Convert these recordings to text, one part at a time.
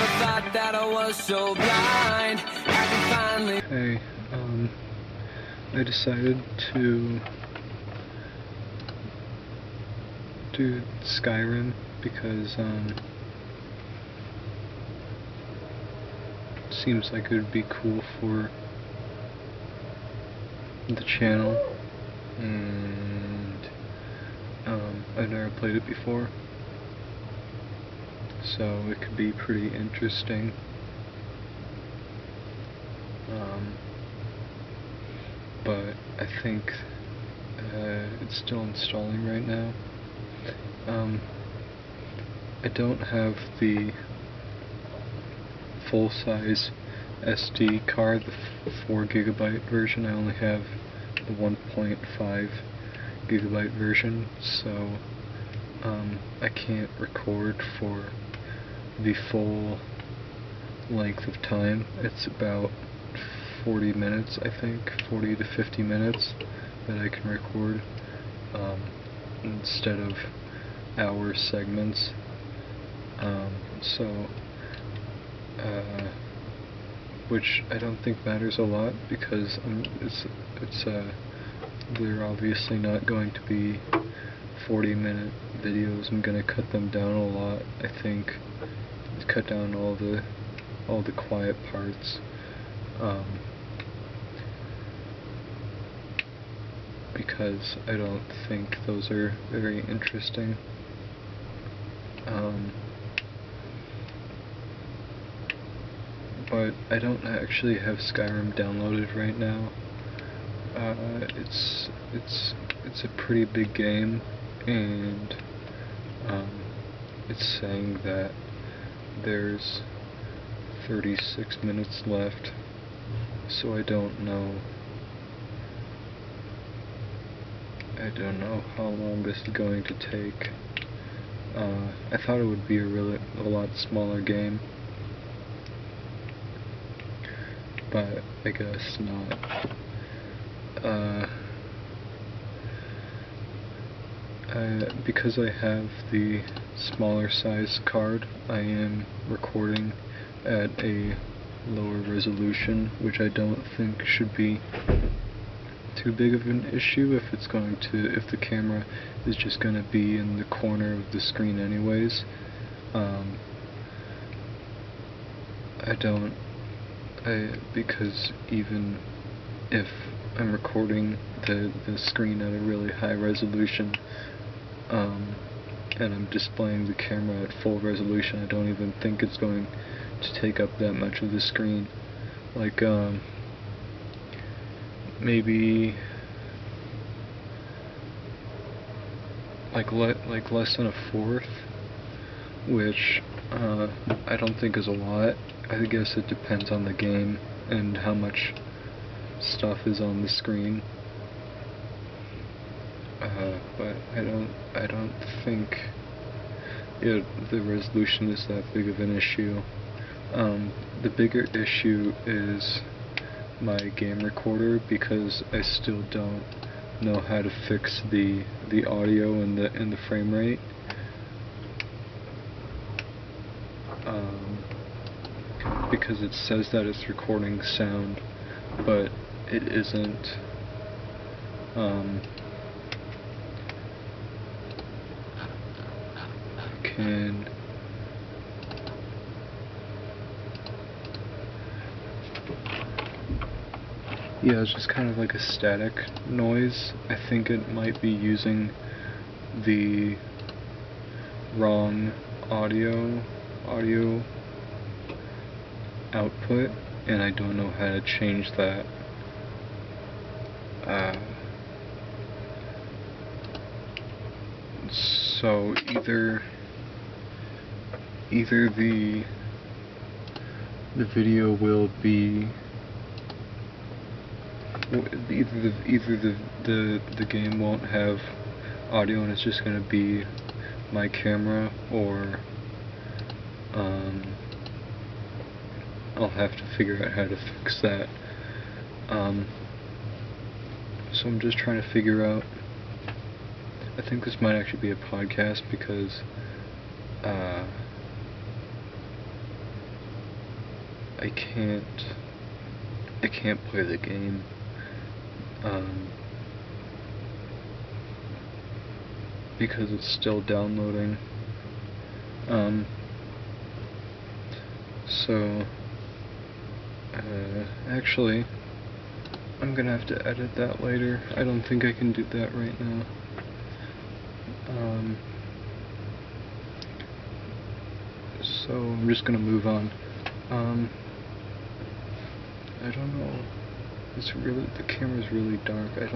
Never thought that I was so blind. I can finally. Hey, I decided to do Skyrim because, seems like it would be cool for the channel, and, I've never played it before, so it could be pretty interesting. But I think it's still installing right now. I don't have the full-size SD card, the 4GB version. I only have the 1.5GB version, so I can't record for the full length of time. It's about 40 minutes, I think, 40 to 50 minutes that I can record, instead of hour segments. Which I don't think matters a lot, because they're obviously not going to be 40-minute videos. I'm gonna cut them down a lot. I think cut down all the quiet parts. Because I don't think those are very interesting. But I don't actually have Skyrim downloaded right now. It's a pretty big game, and it's saying that there's 36 minutes left, so I don't know how long this is going to take. I thought it would be a lot smaller game, but I guess not. Because I have the smaller size card, I am recording at a lower resolution, which I don't think should be too big of an issue if the camera is just going to be in the corner of the screen anyways. Because even if I'm recording the screen at a really high resolution, and I'm displaying the camera at full resolution, I don't even think it's going to take up that much of the screen. Like, maybe like less than a fourth, which I don't think is a lot. I guess it depends on the game and how much stuff is on the screen. But I don't think the resolution is that big of an issue. The bigger issue is my game recorder, because I still don't know how to fix the audio and the frame rate. Because it says that it's recording sound, but it isn't. Yeah, it's just kind of like a static noise. I think it might be using the wrong audio output, and I don't know how to change that. So either the video will be either the game won't have audio and it's just going to be my camera, or I'll have to figure out how to fix that. So I'm just trying to figure out. I think this might actually be a podcast, because I can't play the game. Because it's still downloading. So actually, I'm gonna have to edit that later. I don't think I can do that right now. So I'm just gonna move on. I don't know. The camera's really dark. I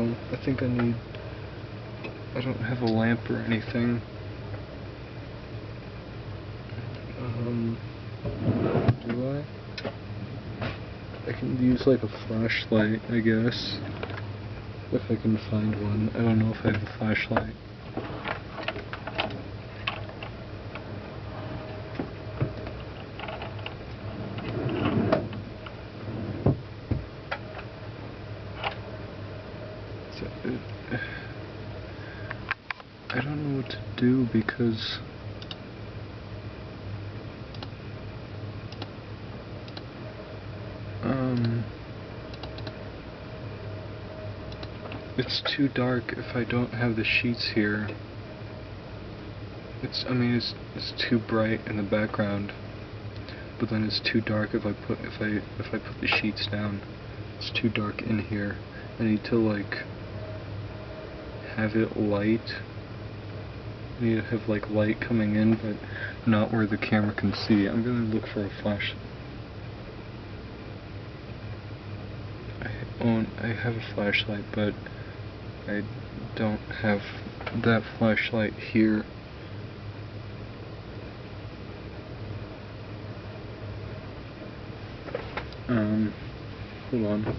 don't have a lamp or anything. Do I? I can use like a flashlight, I guess. If I can find one. I don't know if I have a flashlight. I don't know what to do because it's too dark if I don't have the sheets here. It's too bright in the background, but then it's too dark if I put the sheets down. It's too dark in here. I need to like have it light. I need to have like light coming in, but not where the camera can see. I'm gonna look for a flash. I have a flashlight, but I don't have that flashlight here. Hold on.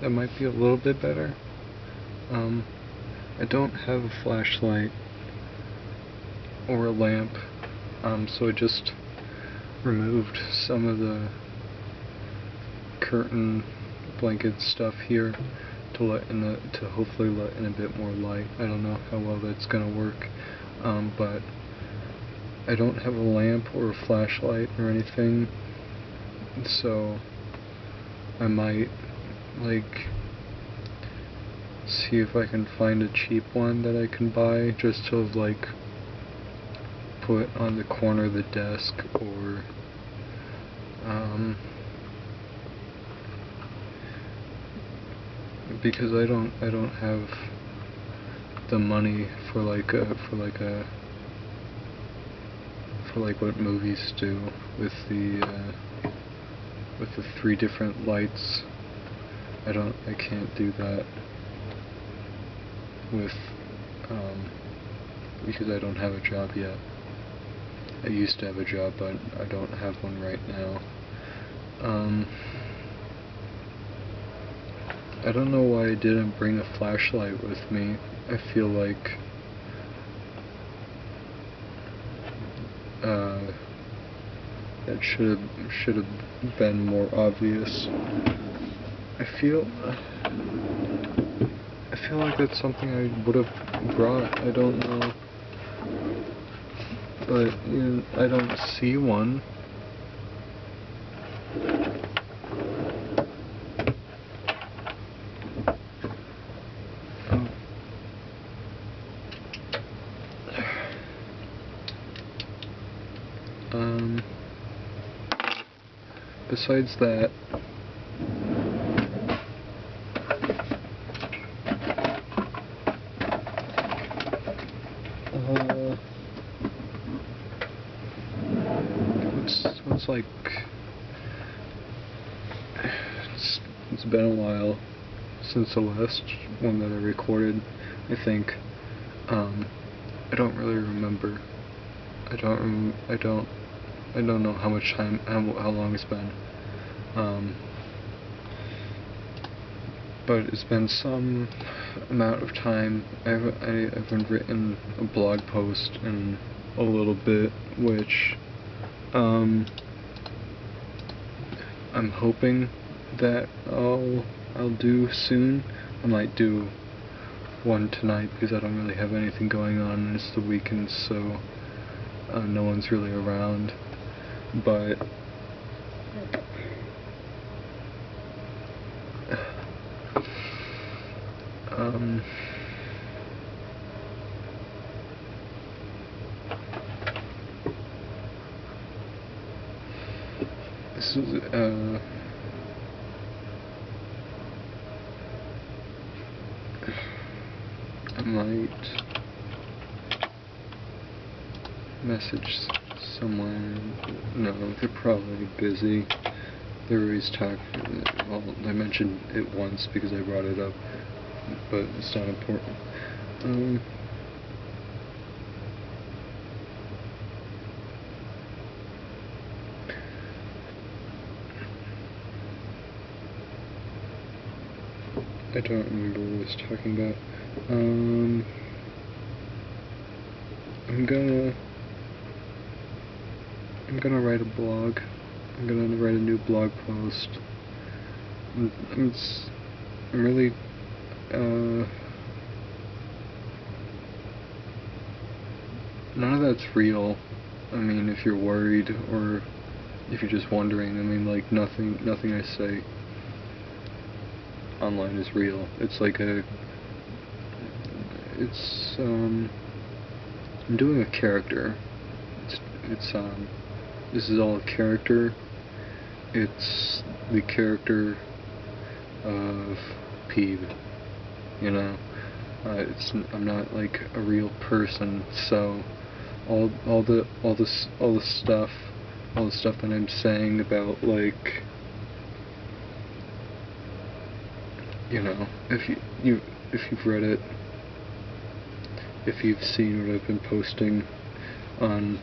That might be a little bit better. I don't have a flashlight or a lamp, so I just removed some of the curtain blanket stuff here to hopefully let in a bit more light. I don't know how well that's gonna work, but I don't have a lamp or a flashlight or anything, so I might like see if I can find a cheap one that I can buy just to like put on the corner of the desk, or because I don't have the money for like what movies do with the 3 different lights. I can't do that with because I don't have a job yet. I used to have a job, but I don't have one right now. I don't know why I didn't bring a flashlight with me. I feel like that should have been more obvious. I feel like that's something I would have brought. I don't know. but I don't see one. Besides that, it's like, it's been a while since the last one that I recorded, I think. I don't really remember. I don't know how much time, how long it's been. But it's been some amount of time. I haven't written a blog post in a little bit, which I'm hoping that I'll do soon. I might do one tonight because I don't really have anything going on and it's the weekend, so no one's really around. But this is I might message someone. No, they're probably busy. They're always talking. Well, I mentioned it once because I brought it up, but it's not important. I don't remember what I was talking about. I'm gonna write a blog. I'm gonna write a new blog post. I'm really none of that's real. I mean, if you're worried or if you're just wondering, I mean, like nothing I say online is real. It's like I'm doing a character. This is all a character. It's the character of Peeb, you know. I'm not like a real person, so all the stuff that I'm saying about, like, you know, if you've read it, if you've seen what I've been posting on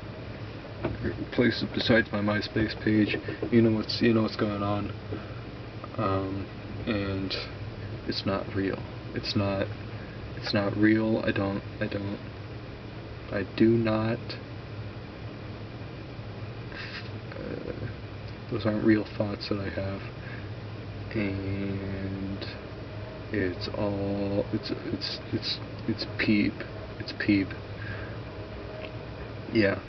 places besides my MySpace page, you know what's going on. And it's not real. It's not real. I do not. Those aren't real thoughts that I have. And it's all it's Peeb. It's Peeb. Yeah.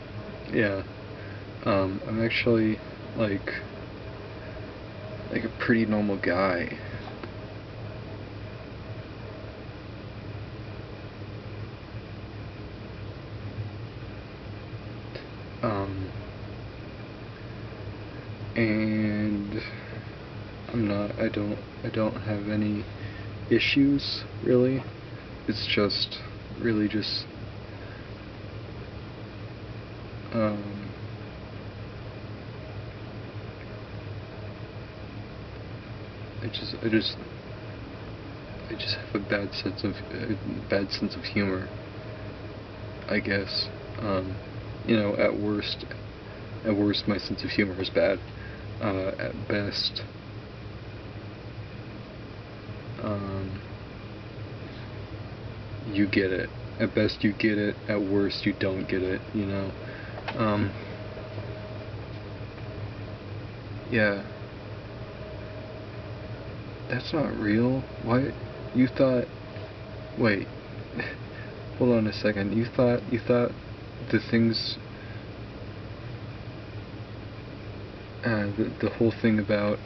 I'm actually like a pretty normal guy. And I don't have any issues, really. It's just really just I just have a bad sense of humor, I guess. You know, at worst my sense of humor is bad. At best, you get it. At best you get it, at worst you don't get it, you know. Yeah. That's not real. Why? You thought... Wait. Hold on a second. You thought the things the whole thing about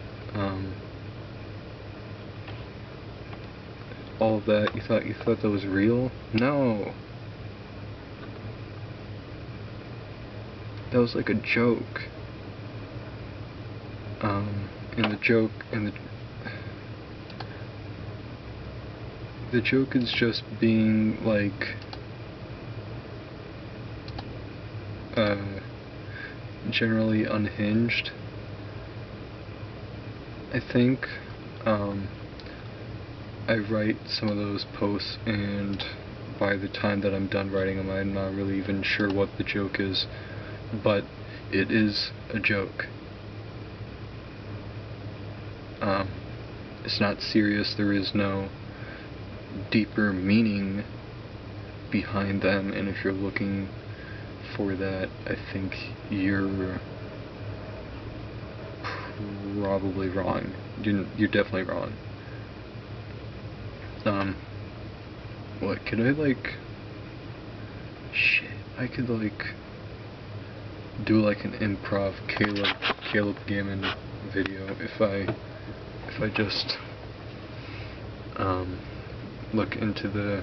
all that, you thought that was real? No, that was like a joke. And the joke is just being like generally unhinged. I think I write some of those posts, and by the time that I'm done writing them, I'm not really even sure what the joke is, but it is a joke. It's not serious. There is no deeper meaning behind them, and if you're looking for that, I think you're probably wrong. You're definitely wrong. What could I like? Shit, I could like do like an improv Caleb Gammon video if I just look into the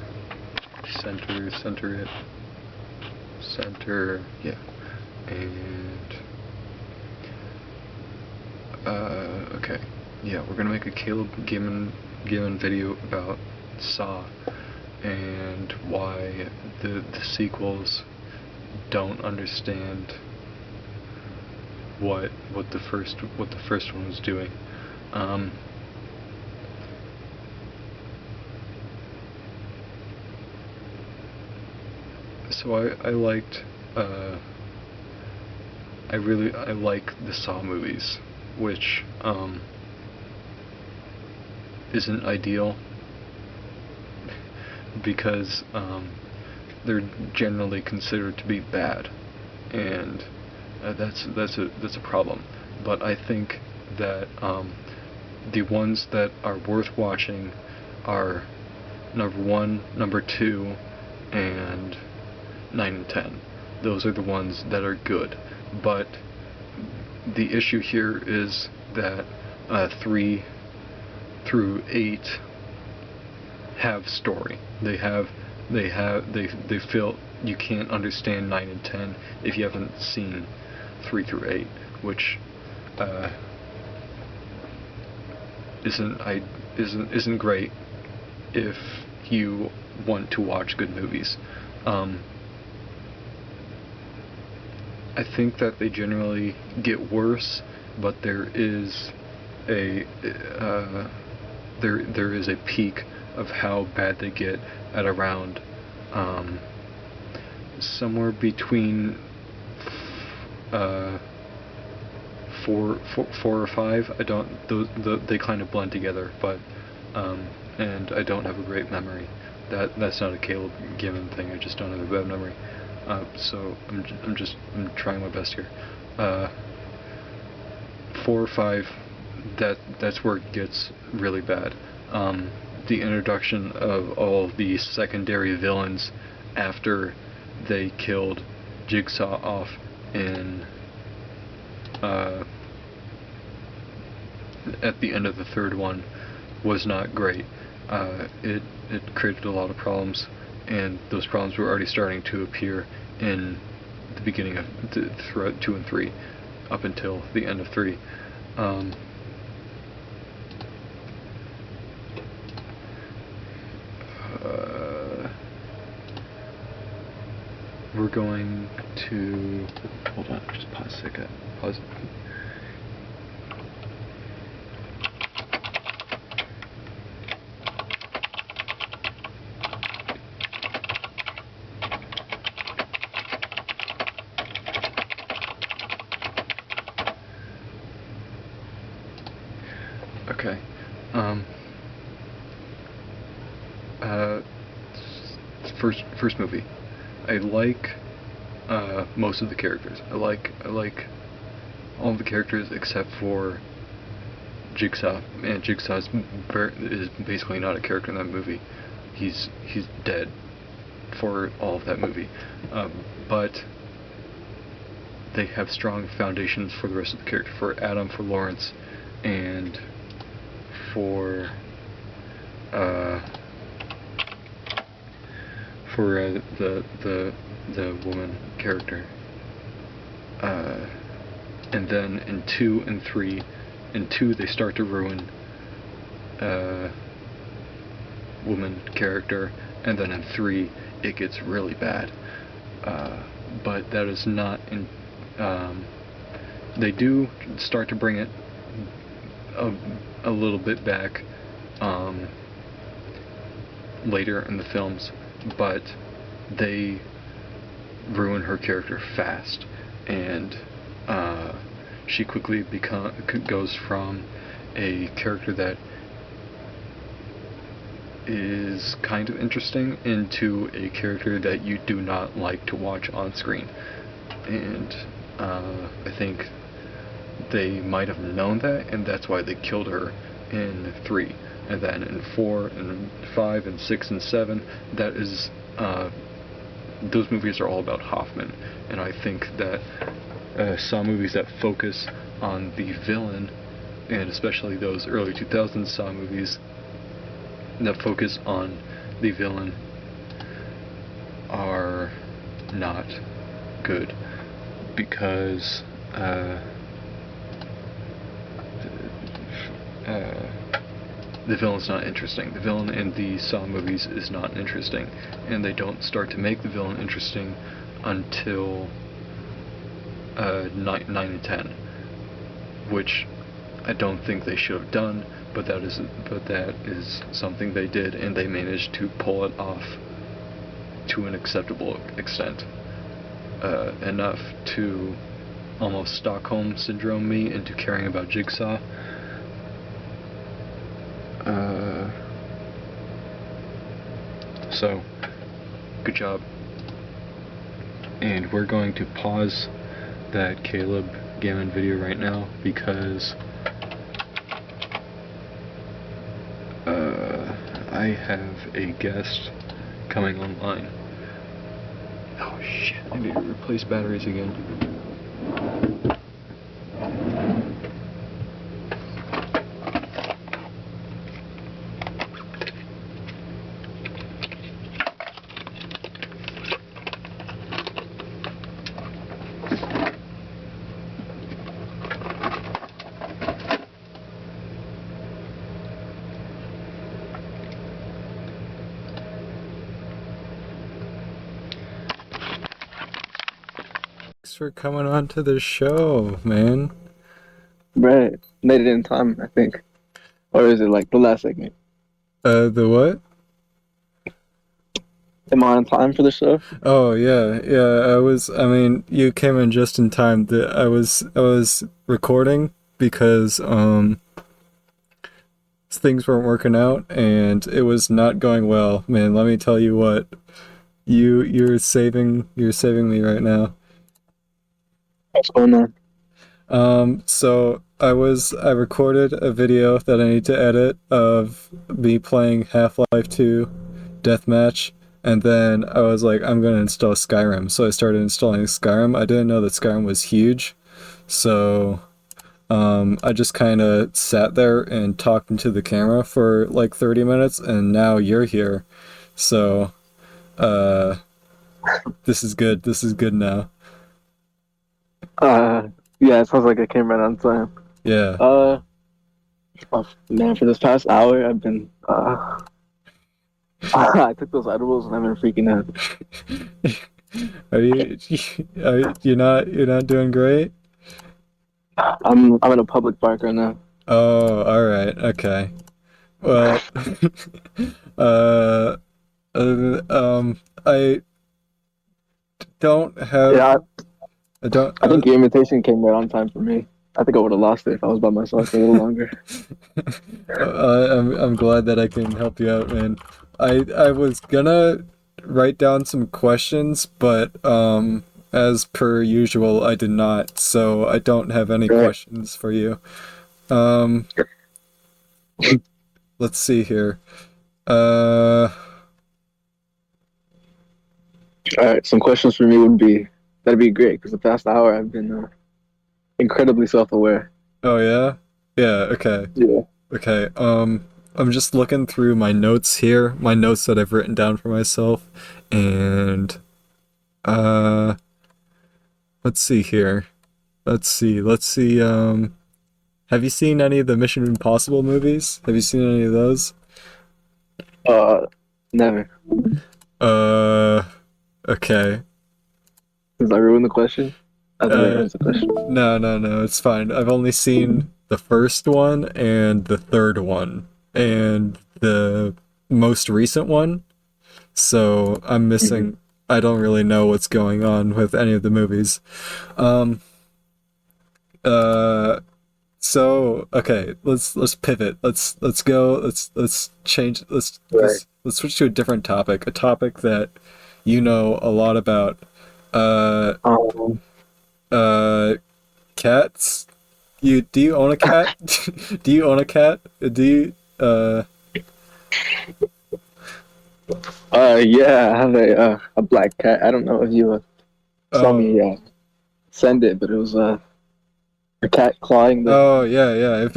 center yeah, and okay, yeah, we're gonna make a Caleb Gammon video about Saw and why the sequels don't understand what the first one was doing. So I liked I like the Saw movies, which isn't ideal because they're generally considered to be bad, and that's a problem. But I think that the ones that are worth watching are number 1, number 2, and 9 and 10. Those are the ones that are good. But the issue here is that 3 through 8 have story. They feel you can't understand 9 and 10 if you haven't seen 3 through 8, which isn't great if you want to watch good movies. I think that they generally get worse, but there is a peak of how bad they get at around somewhere between 4 or 5. They kind of blend together, but and I don't have a great memory. That's not a Caleb Gammon thing. I just don't have a bad memory. So I'm trying my best here. 4 or 5. That's where it gets really bad. The introduction of all the secondary villains after they killed Jigsaw off in at the end of the third one was not great. It created a lot of problems, and those problems were already starting to appear in the beginning of throughout 2 and 3 up until the end of 3. We're going to hold on, just pause a second. Pause. Okay. First movie. I like most of the characters. I like all the characters except for Jigsaw. And Jigsaw is basically not a character in that movie. He's dead for all of that movie. But they have strong foundations for the rest of the character, for Adam, for Lawrence, and for the woman character. And then in 2 and 3, in 2 they start to ruin woman character, and then in 3 it gets really bad. But that is not in. They do start to bring it a little bit back later in the films, but they ruin her character fast, and she quickly goes from a character that is kind of interesting into a character that you do not like to watch on screen. And I think they might have known that, and that's why they killed her in 3. And then in 4 and 5 and 6 and 7, that is those movies are all about Hoffman. And I think that Saw movies that focus on the villain, and especially those early 2000s Saw movies that focus on the villain, are not good, because the villain's not interesting. The villain in the Saw movies is not interesting, and they don't start to make the villain interesting until 9 and 10, which I don't think they should have done, but that is something they did, and they managed to pull it off to an acceptable extent, enough to almost Stockholm Syndrome me into caring about Jigsaw. So, good job. And we're going to pause that Caleb Gammon video right now, because I have a guest coming online. Oh shit, I need to replace batteries again. Thanks for coming on to the show, man. Right. Made it in time, I think. Or is it like the last segment? The what? Am I on time for the show? Oh yeah. I mean, you came in just in time. I was recording because things weren't working out, and it was not going well. Man, let me tell you what. You're saving me right now. What's going on? So I recorded a video that I need to edit of me playing Half-Life 2 Deathmatch, and then I was like, I'm gonna install Skyrim. So I started installing Skyrim. I didn't know that Skyrim was huge, so I just kind of sat there and talked into the camera for like 30 minutes, and now you're here. So, this is good. This is good now. Yeah, it sounds like I came right on time. Yeah. Oh, man, for this past hour, I've been, I took those edibles and I've been freaking out. You're not doing great? I'm in a public park right now. Oh, all right. Okay. Well, I don't have. Yeah, I don't. I think your invitation came right on time for me. I think I would have lost it if I was by myself for a little longer. I'm glad that I can help you out, man. I was gonna write down some questions, but as per usual, I did not. So I don't have any questions for you. Let's see here. All right, some questions for me would be, that'd be great because the past hour I've been incredibly self-aware. Oh yeah? Yeah, okay. Yeah. Okay. I'm just looking through my notes here, my notes that I've written down for myself, and uh let's see here. Let's see. Have you seen any of the Mission Impossible movies? Have you seen any of those? Uh, Never. Uh, okay. Since I ruined the question, I thought I Uh, answered the question. no, it's fine. I've only seen the first one and the third one and the most recent one, so I'm Hmm. missing. I don't really know what's going on with any of the movies. Um, uh, So okay, let's pivot. Let's go. Let's change. Right. Let's switch to a different topic. A topic that you know a lot about. Uh, Um, uh, cats. Do you own a cat? Do you own a cat? Do you yeah, I have a black cat. I don't know if you saw oh me send it, but it was a cat clawing the. oh yeah yeah. If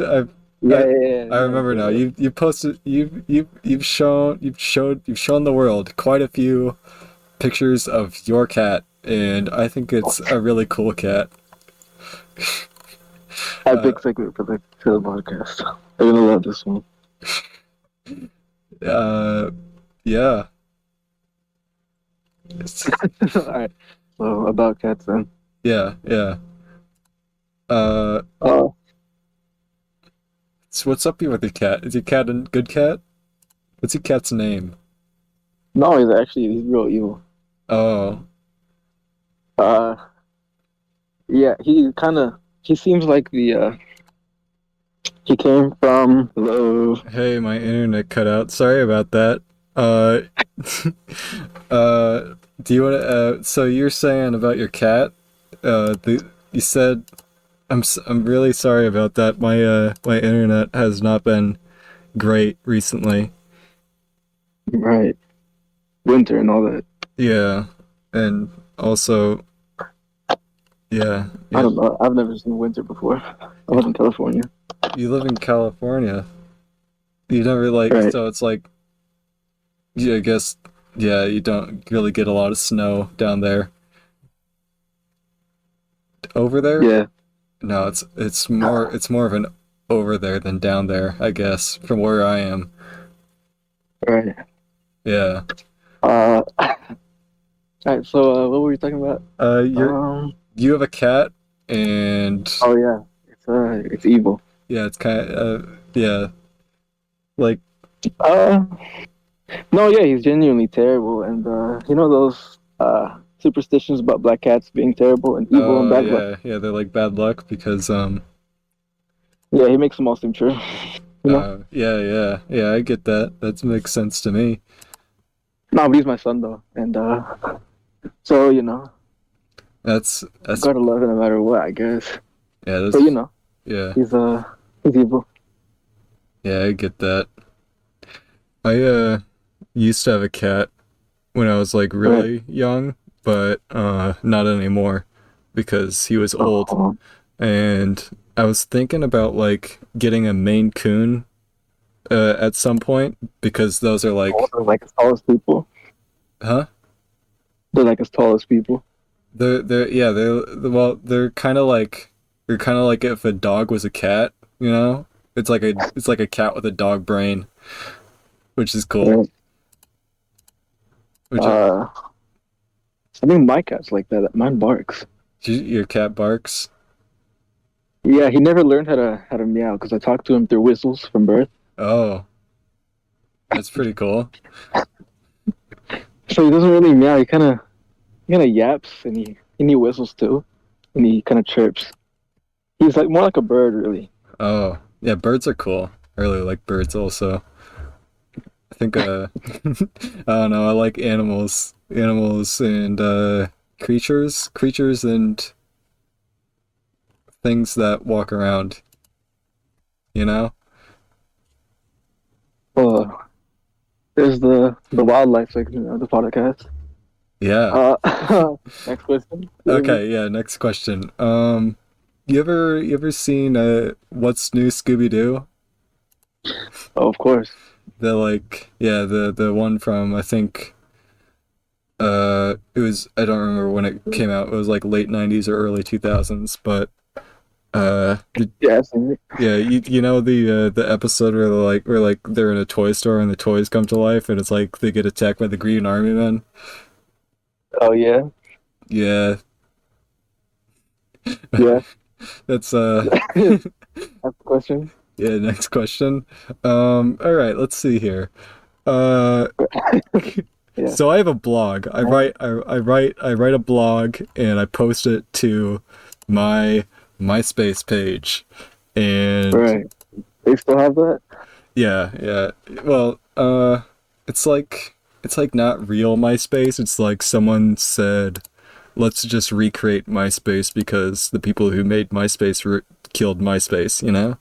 Yeah, I yeah, yeah. I Yeah, remember now. yeah. You posted you've shown the world quite a few pictures of your cat, and I think it's a really cool cat. A Uh, big segment for the podcast. They're gonna love this one. uh, yeah. It's, All right. So about cats then. yeah, yeah. Uh, Uh, so what's up here with your cat? Is your cat a good cat? What's your cat's name? no, he's real evil. Oh, Uh, yeah, he seems like the he came from the. hey, my internet cut out. Sorry about that. Uh, do you want to? So you're saying about your cat? You said I'm really sorry about that. My internet has not been great recently. Right, winter and all that. Yeah, and also yeah, I yeah. don't know. I've never seen winter before. I live in California. You live in California. You never like Right. so it's like yeah, I guess yeah, you don't really get a lot of snow down there. Over there? Yeah. No, it's more of an over there than down there, I guess, from where I am. Right. Yeah. All right. So what were we talking about? You're Um. you have a cat and Oh yeah. It's evil. yeah, it's kind of yeah, like Uh. No. Yeah. He's genuinely terrible, and you know those superstitions about black cats being terrible and evil and oh bad luck. yeah, yeah, they're like bad luck because Yeah. He makes them all seem true. You know. yeah, yeah, yeah, I get that. That makes sense to me. No, but he's my son though, and so That's gotta love it no matter what, I guess. yeah, But yeah, he's he's evil. yeah, I get that. I used to have a cat when I was like Right. really young, but not anymore because he was old. Oh, And I was thinking about like getting a Maine Coon at some point because those are they're like as tall as people. huh? They're like as tall as people. They're yeah, they're kind of like if a dog was a cat, you know? It's like a cat with a dog brain, which is cool. Right. Which Uh, I think my cat's like that. Mine barks. your cat barks. Yeah, he never learned how to meow because I talked to him through whistles from birth. Oh, that's pretty cool. So he doesn't really meow. He kind of yaps and he whistles too, and he kind of chirps. He's like more like a bird, really. Oh, yeah, birds are cool. I really like birds also. I think I don't know, I like animals and creatures and things that walk around, you know? Uh, there's the wildlife section of the podcast. Yeah. Next question. Okay, yeah, next question. You ever seen What's New Scooby Doo? Oh, of course. The like yeah, the one from I think it was I don't remember when it came out. It was like late 90s or early 2000s, but did, Yeah, I've seen it. yeah, you know the episode where they're in a toy store and the toys come to life and it's like they get attacked by the Green Army Men? Oh yeah, Yeah. yeah. That's That's the question. yeah, next question. All right, let's see here. Uh Yeah. so I have a blog. I write a blog and I post it to my MySpace page. And Right. They still have that? yeah, yeah. Well, it's like not real MySpace. It's like someone said, "Let's just recreate MySpace because the people who made MySpace killed MySpace," you know?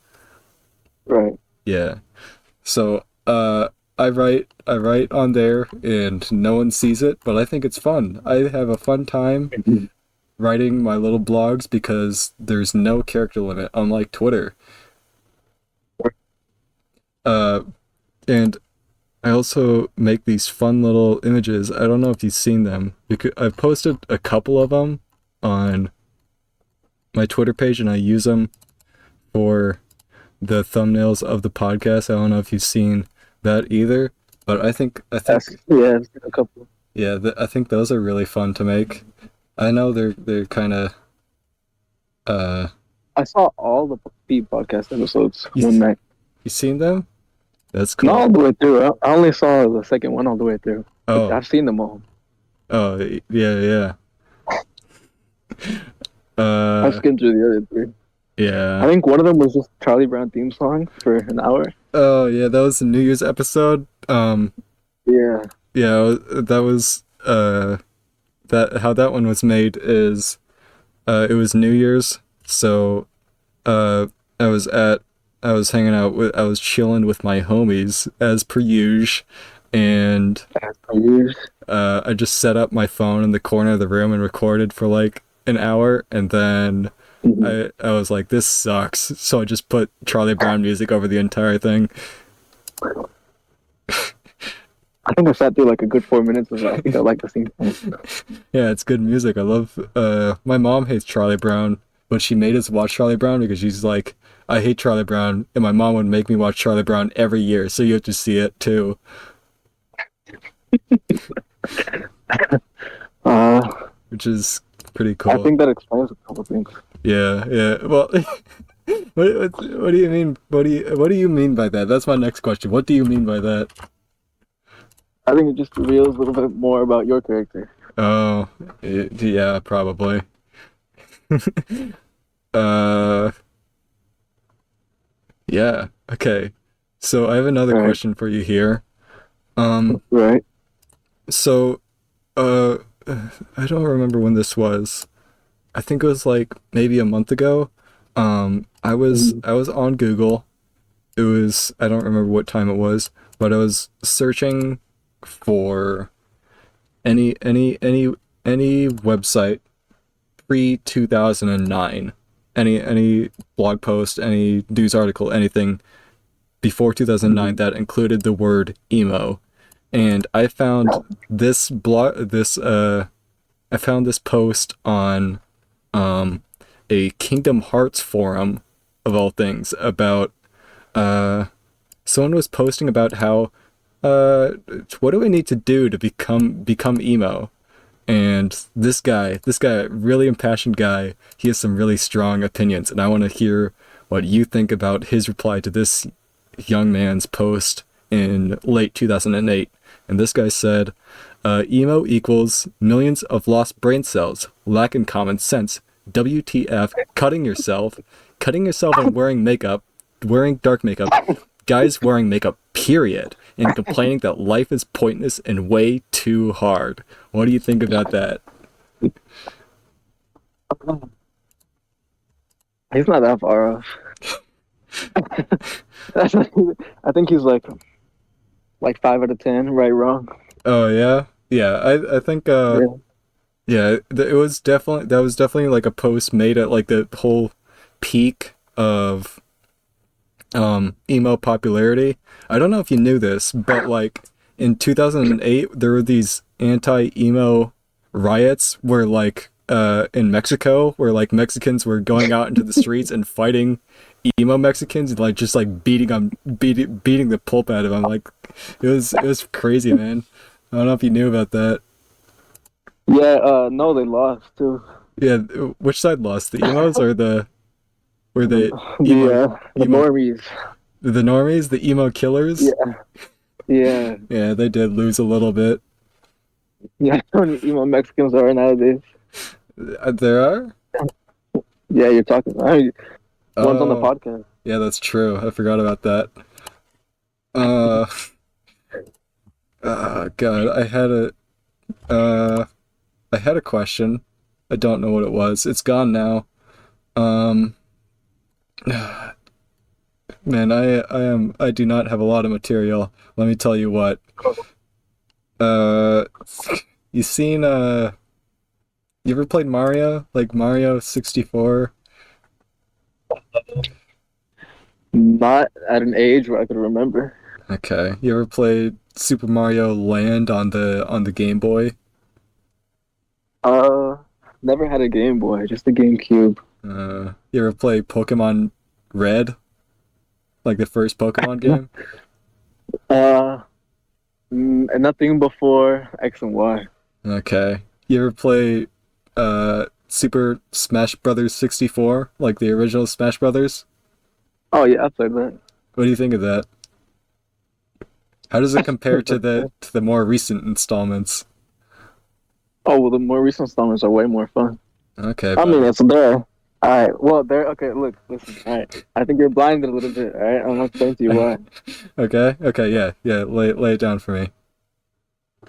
Right. Yeah. So, I write on there and no one sees it, but I think it's fun. I have a fun time Mhm. writing my little blogs because there's no character limit, unlike Twitter. Uh, and I also make these fun little images. I don't know if you've seen them. I've posted a couple of them on my Twitter page, and I use them for the thumbnails of the podcast. I don't know if you've seen that either, but Yeah, I've seen a couple. yeah, I think those are really fun to make. I know they're kind of uh I saw all the Pete podcast episodes you one night. you seen them? That's Not cool. all the way through. I only saw the second one all the way through. But Oh, I've seen them all. oh, yeah, yeah. I Uh, skimmed through the other three. I yeah. think one of them was just Charlie Brown theme song for an hour. Oh, yeah, that was the New Year's episode. Yeah. Yeah, that was that how that one was made is it was New Year's, so uh I was at I was chilling with my homies as per usual, and As per usual. I just set up my phone in the corner of the room and recorded for like an hour, and then Mhm. I was like, this sucks, so I just put Charlie Brown music over the entire thing. I think I sat through like a good 4 minutes of it. I think I like the theme song. Yeah, it's good music. I love my mom hates Charlie Brown, but she made us watch Charlie Brown because she's like, I hate Charlie Brown, and my mom would make me watch Charlie Brown every year, so you have to see it too. Uh, Which is pretty I cool. think that explains a couple things. Yeah, yeah. Well, what do you mean? What do you mean by that? That's my next question. What do you mean by that? I think it just reveals a little bit more about your character. Oh, yeah, probably. uh, yeah. Okay. So I have another Right. question for you here. Um, Right. so, uh, I don't remember when this was. I think it was like maybe a month ago. I was Mhm. I was on Google. It was I don't remember what time it was, but I was searching for any website pre 2009, any blog post, any news article, anything before 2009 Mhm. that included the word emo, and I found this post on um a Kingdom Hearts forum of all things about uh someone was posting about how uh what do we need to do to become emo, and this guy really impassioned guy, he has some really strong opinions, and I want to hear what you think about his reply to this young man's post in late 2008. And this guy said, emo equals millions of lost brain cells, lack in common sense, WTF, cutting yourself and wearing makeup, wearing dark makeup, guys wearing makeup, period, and complaining that life is pointless and way too hard. What do you think about that? He's not that far off. I think he's like 5 out of 10, right, wrong. Oh, yeah? Yeah, I think Yeah. yeah, it was definitely that was definitely like a post made at like the whole peak of emo popularity. I don't know if you knew this, but like in 2008 there were these anti-emo riots where like in Mexico where like Mexicans were going out into the streets and fighting emo Mexicans and like just like beating the pulp out of them. Like it was crazy, man. I don't know if you knew about that. Yeah. No, they lost too. Yeah, which side lost? The emos or the were The the emo the emo normies. the normies, the emo killers? Yeah. Yeah. Yeah, they did lose a little bit. Yeah. How many emo Mexicans are nowadays? There are? Yeah, you're talking. I mean, one's on the Oh, podcast. yeah, that's true. I forgot about that. Uh, God, uh, I had a question. I don't know what it was. It's gone now. Um, man, I do not have a lot of material. Let me tell you what. Uh, you seen, you ever played Mario? Like Mario 64? Not at an age where I could remember. Okay. You ever played Super Mario Land on the Game Boy? Uh, Never had a Game Boy, just a GameCube. You ever play Pokemon Red? Like the first Pokemon game? Uh, and nothing before X and Y. Okay. You ever play Super Smash Brothers 64? Like the original Smash Brothers? Oh yeah, I played that. What do you think of that? How does it compare to the more recent installments? Oh well, the more recent installments are way more fun. Okay, I mean, but it's there. All right. Well, there. Okay. Look. Listen. All right. I think you're blinded a little bit. All right. I'm gonna explain to you why. okay, yeah, yeah. Lay it down for me.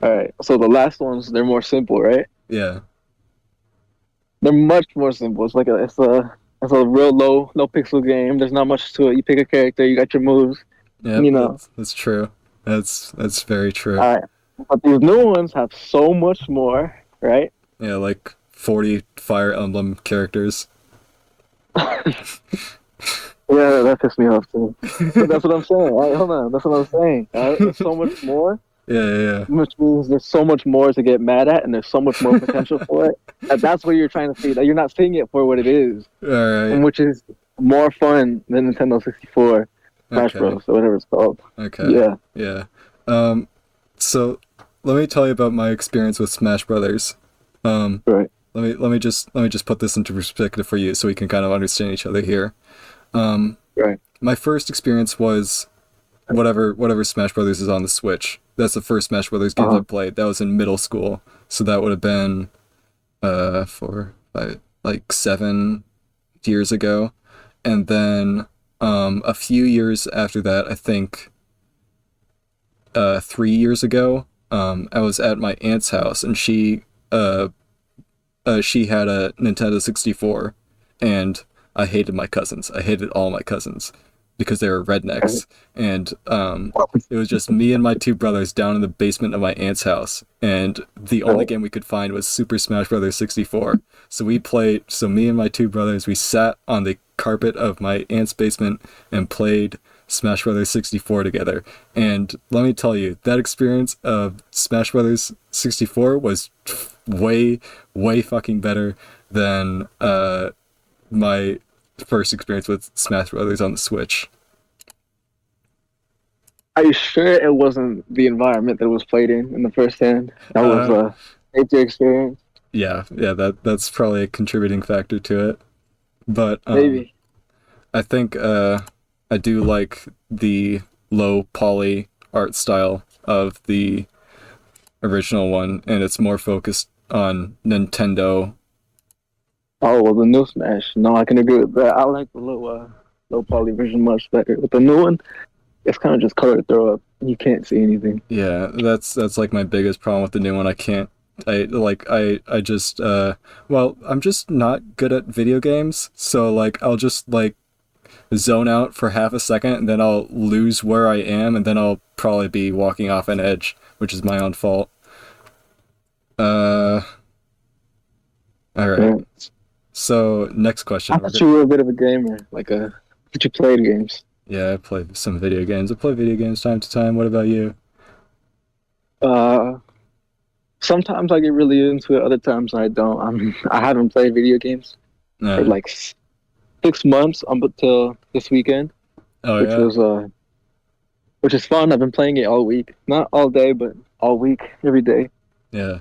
All right. So the last ones, they're more simple, right? Yeah. They're much more simple. It's a real low pixel game. There's not much to it. You pick a character. You got your moves. Yep, You know. that's true. That's very true. All right. But these new ones have so much more, right? Yeah, like 40 Fire Emblem characters. Yeah, that pissed me off too. But that's what I'm saying. All right, hold on. That's what I'm saying. All right, there's so much more, Yeah, which means there's so much more to get mad at, and there's so much more potential for it. And that's what you're trying to see. That you're not seeing it for what it is, yeah. All and right. which is more fun than Nintendo 64, Smash Okay. Bros, or whatever it's called. Okay. Yeah. Yeah. Um so let me tell you about my experience with Smash Brothers. Um Right. let me just put this into perspective for you so we can kind of understand each other here. Um Right. my first experience was whatever Smash Brothers is on the Switch. That's the first Smash Brothers games I Uh-huh. played. That was in middle school. So that would have been for like 7 years ago. And then a few years after that, I think 3 years ago, I was at my aunt's house and uh, she had a Nintendo 64, and I hated my cousins. I hated all my cousins because they were rednecks, and it was just me and my two brothers down in the basement of my aunt's house, and the only Right. game we could find was Super Smash Bros. 64. So we played. So me and my two brothers, we sat on the carpet of my aunt's basement and played Smash Brothers 64 together. And let me tell you, that experience of Smash Brothers 64 was way fucking better than my first experience with Smash Brothers on the Switch. Are you sure it wasn't the environment that was played in the first hand? That was Uh, nature experience. yeah, that's probably a contributing factor to it. But Maybe. I think I do like the low poly art style of the original one, and it's more focused on Nintendo. Oh well, the new Smash. No, I can agree with that. I like the low poly version much better. With the new one, it's kind of just color to throw up. You can't see anything. Yeah, that's like my biggest problem with the new one. I can't. I just well, I'm just not good at video games, so like I'll just like zone out for half a second and then I'll lose where I am and then I'll probably be walking off an edge, which is my own fault. Uh, all right. Yeah. So next question. I thought you were a bit of a gamer, that you played games. Yeah, I play some video games. I play video games time to time. What about you? Uh, Sometimes I get really into it, other times I don't. I haven't played video games for Uh, like 6 months up until this weekend, oh which yeah, was which is fun. I've been playing it all week, not all day, but all week, every day, yeah,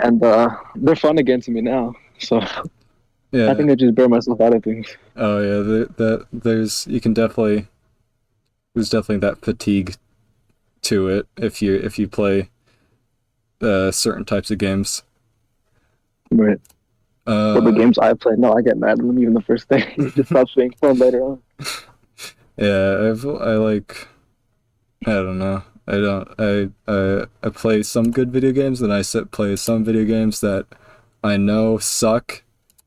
and they're fun against me now. So I yeah. think I just bear myself out of things. Oh yeah. There's you can definitely there's definitely that fatigue to it if you play certain types of games. Right. Well, the Uh, games I play, no, I get mad at them even the first day. It just stops being fun later on. yeah, I like I don't know. I don't I play some good video games and play some video games that I know suck,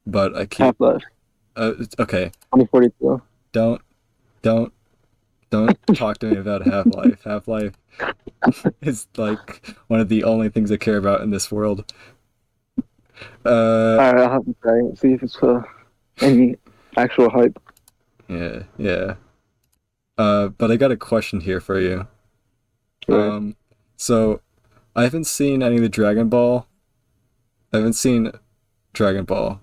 but I keep Half-Life, okay. 2042. Don't don't don't talk to me about Half-Life. Half-Life is like one of the only things I care about in this world. Uh All right, I'll have to try it, see if it's any actual hype. yeah, yeah. But I got a question here for you. Sure. So I haven't seen any of the Dragon Ball. I haven't seen Dragon Ball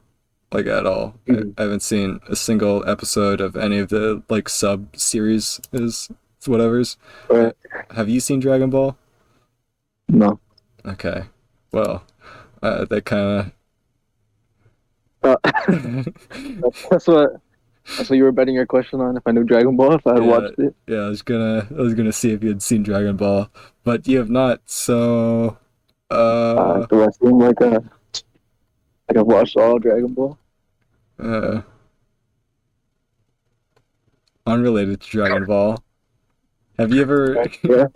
like at all. Mhm. I haven't seen a single episode of any of the like sub series is whatever's. Uh, Right. have you seen Dragon Ball? No. Okay. Well, that kind Uh, of that's what that's what you were betting your question on. If I knew Dragon Ball, if I had yeah, watched it. yeah. I was gonna see if you had seen Dragon Ball, but you have not. So uh Do I seem like I've watched all Dragon Ball? uh unrelated to Dragon Ball. Have you ever Right. Yeah.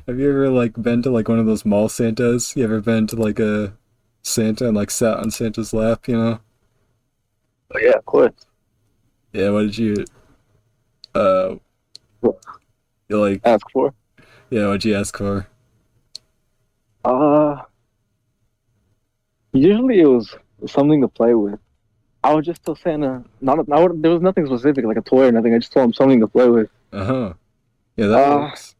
have you ever like been to like one of those mall Santas? You ever been to like a Santa and like sat on Santa's lap, you know? Oh, yeah, of course. Yeah, what did you uh What you like ask for? yeah, what'd you ask for? Uh, Usually it was something to play with. I would just tell Santa, there was nothing specific, like a toy or nothing. I just told him something to play with. Uh-huh. Yeah, that Uh, works.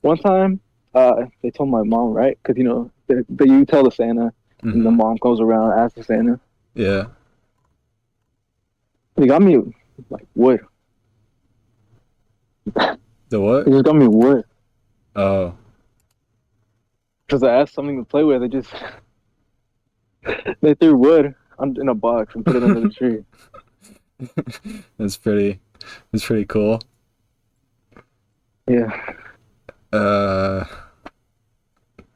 One time, they told my mom, right? Because you tell the Santa, and the Mm-hmm. mom goes around asks the Santa. Yeah. They got me like wood. The They what? just got me wood Oh. because I asked something to play with. They threw wood in a box and put it under the tree. That's pretty that's pretty cool. Yeah. Uh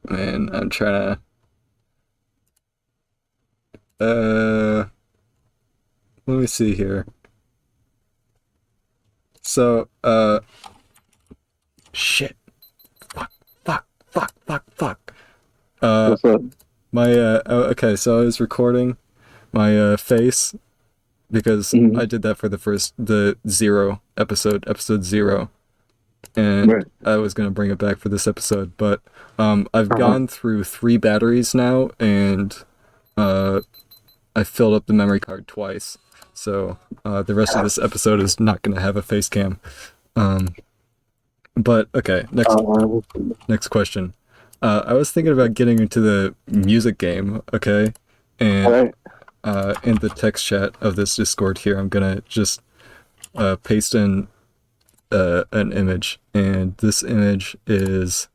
man, I'm trying to let me see here. So, shit. Fuck, fuck, fuck, fuck, fuck. Uh, What's up? okay, so I was recording my, face because Mhm. I did that for the zero episode zero, and Right. I was gonna bring it back for this episode, but, I've Uh-huh. gone through 3 batteries now, and, I filled up the memory card twice, so, the rest of this episode is not gonna have a face cam. Um, but, okay, Uh, next question. I was thinking about getting into the music game, okay? all And right. in the text chat of this Discord here, I'm gonna just paste in an image, and this image is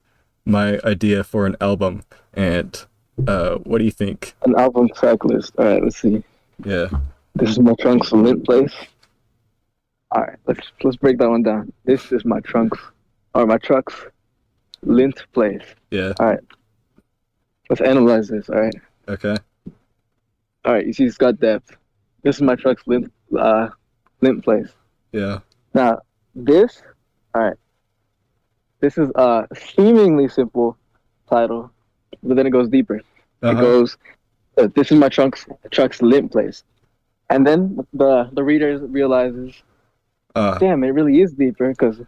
my idea for an album. And what do you think? An album track list. All right. Let's see. Yeah, This is my trunks lit place. All right. Let's break that one down. This is my truck's lint place. yeah, All right. Let's analyze this. All right. okay, All right. You see, it's got depth. This is my truck's lint place. yeah, Now, this. All right. This is a seemingly simple title, but then it goes deeper. It uh-huh, goes, "This is my truck's lint place," and then the reader realizes, uh, damn, it really is deeper because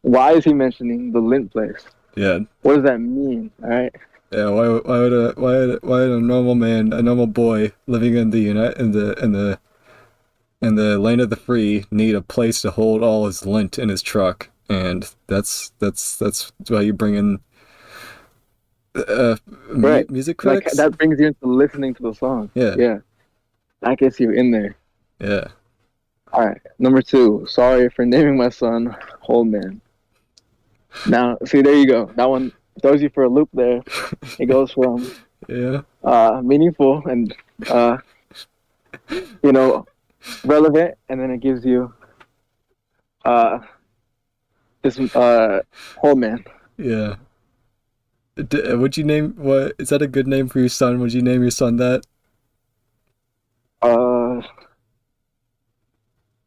why is he mentioning the lint place? yeah, What does that mean? All right. Yeah, why would a normal man, a normal boy living in the in the land of the free need a place to hold all his lint in his truck? And that's why you bring in uh, Right. music Like critics. that brings you into listening to the song. Yeah, Yeah, that gets you in there. yeah. All right, number two. Sorry for naming my son Whole Man. Now, see, there you go. That one throws you for a loop there. It goes from Yeah, meaningful and uh, you know relevant, and then it gives you uh, this Whole Man. yeah. Would you name what? Is that a good name for your son? Would you name your son that? Uh,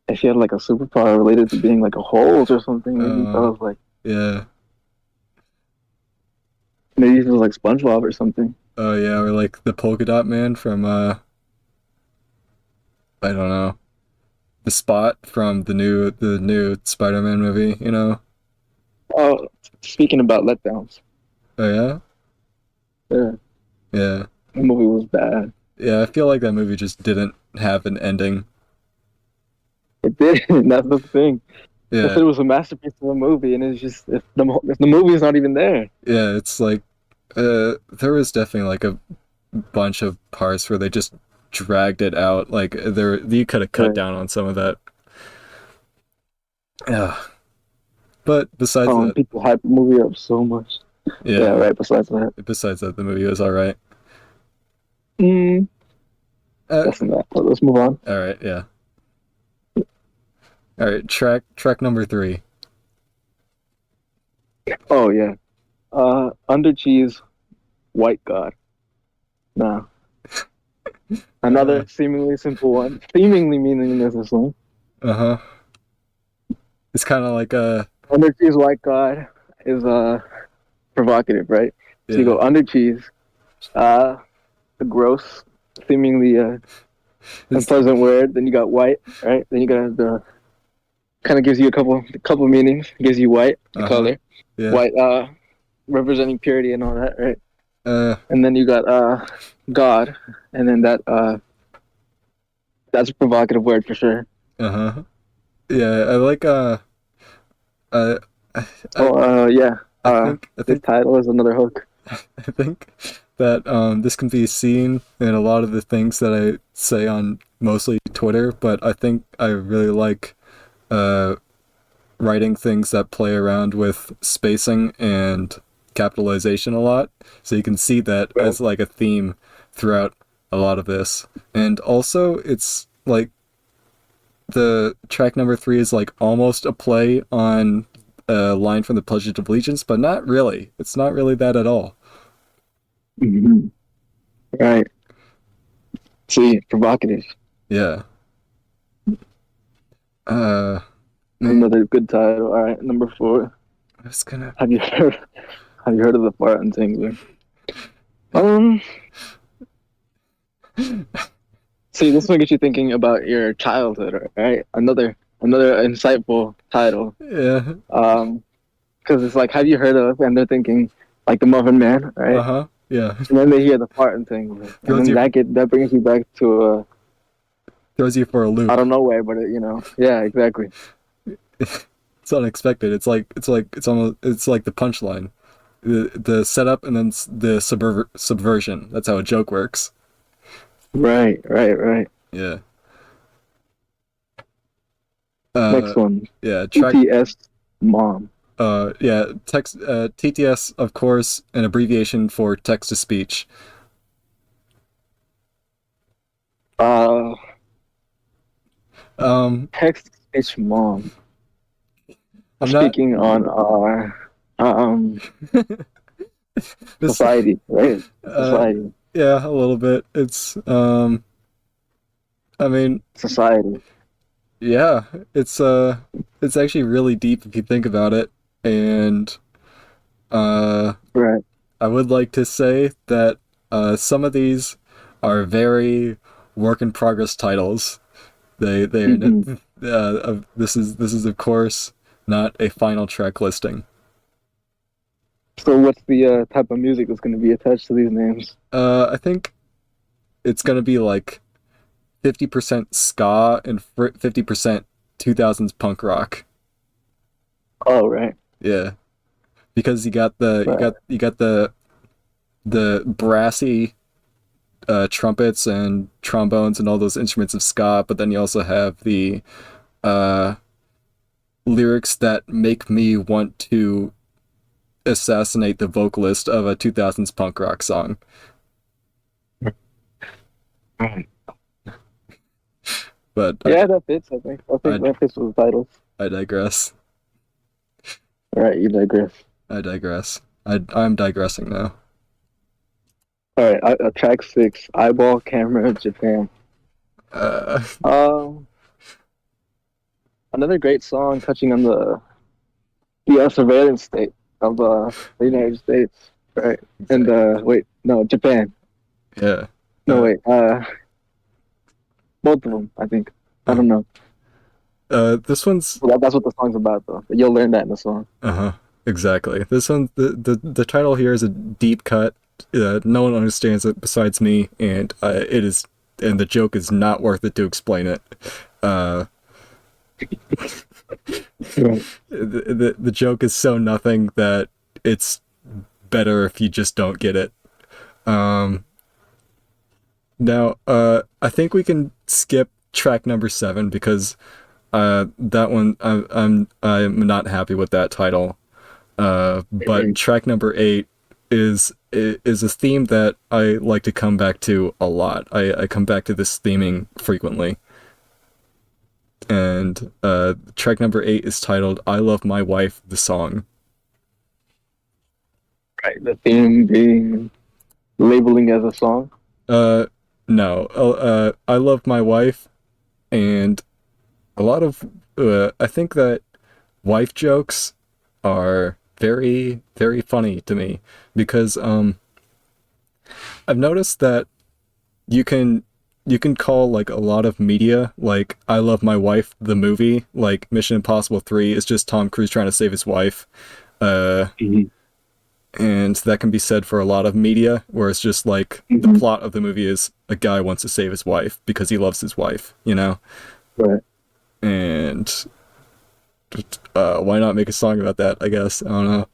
if she had like a superpower related to being like a hole or something, maybe that was like Yeah. maybe it was like SpongeBob or something. Oh yeah, or like the polka dot man from I don't know, the Spot from the new Spider-Man movie. You know? Oh, speaking about letdowns, Oh yeah, yeah, yeah, the movie was bad. yeah. I feel like that movie just didn't have an ending. It did. That's the thing. I Yeah, said it was a masterpiece of a movie, and it's just if the movie is not even there. yeah. It's like there was definitely like a bunch of parts where they just dragged it out. Like there, you could have cut Right. down on some of that. Yeah, but besides that, People hype the movie up so much. Yeah, yeah. right. Besides that, the movie was all right. Mm, Uh, that's not. Let's move on. all right, yeah. All right, track number 3. Oh yeah. Under cheese, white god. Nah. Uh, Another seemingly simple one, seemingly meaningless one. uh-huh. It's kind of like a Under cheese, white god is provocative, right? So you yeah. go under cheese, uh, the gross, seemingly It's unpleasant word. Then you got white, right? Then you got the kind of gives you a couple meanings. Gives you white, the uh-huh. color, Yeah. white, representing purity and all that, right? Uh And then you got God, and then that's a provocative word for sure. uh-huh. Yeah, I like uh I So yeah, I think I this think title is another hook. I think that this can be seen in a lot of the things that I say on mostly Twitter, but I think I really like uh writing things that play around with spacing and capitalization a lot. So you can see that Right. as like a theme throughout a lot of this. And also, it's like the track number 3 is like almost a play on a line from the Pledge of Allegiance, but not really. It's not really that at all. Mm-hmm. Right. See, provocative. Yeah. Uh, man, Another good title. All right, number 4. I was gonna. Have you heard? Have you heard of the fart and tingler? Um. See, this one gets you thinking about your childhood, right? Another insightful title. Yeah. Because it's like, have you heard of? And they're thinking like the Muffin Man, Uh right? huh. Yeah. And then they hear the fart and tingler, and throws then you that brings you back to throws you for a I loop. don't know where, but yeah, exactly. It's unexpected. It's almost it's like the punchline, the setup, and then the subversion. That's how a joke works. Right, right, right. Yeah. Next one, Yeah. Track. TTS mom. Yeah. Text. TTS, of course, an abbreviation for text to speech. Uh, Um. Text speech mom. I'm not. Speaking on our This. society, right? Uh. Society, Yeah. A little bit. It's. I mean. society. Yeah. It's actually really deep if you think about it, and. Uh. Right. I would like to say that some of these are very work in progress titles. Mm-hmm. This is of course not a final track listing. So what's the type of music that's going to be attached to these names? I think it's gonna be like 50% ska and 50% 2000s punk rock. Oh, right, Yeah, because you got the right. you got the brassy trumpets and trombones and all those instruments of ska, but then you also have the uh, lyrics that make me want to assassinate the vocalist of a 2000s punk rock song. Right. But Yeah, that fits. I think. I think I, that fits with the titles. I digress. All right, you digress. I digress. I'm digressing now. All right, track 6, Eyeball Camera, Japan. Uh, Um, Another great song touching on the surveillance state of the United States, right? And wait, no, Japan. yeah. No, wait, both of them. I think. I Uh, don't know. this one's Well, that's what the song's about, though. You'll learn that in the song. uh-huh. Exactly. This one, the title here is a deep cut. No one understands it besides me, and it is, and the joke is not worth it to explain it. Uh, Right. the joke is so nothing that it's better if you just don't get it. Um, Now, I think we can skip track number 7 because that one I'm not happy with that title. But track number 8 is a theme that I like to come back to a lot. I come back to this theming frequently. And track number 8 is titled "I Love My Wife," the song. Right. The theme being labeling as a song. No, I love my wife, and a lot of I think that wife jokes are very very funny to me because I've noticed that you can call like a lot of media like I Love My Wife the movie, like Mission Impossible 3 is just Tom Cruise trying to save his wife. Mm-hmm. And that can be said for a lot of media where it's just like the plot of the movie is a guy wants to save his wife because he loves his wife, you know? Right. And why not make a song about that, I guess? I don't know.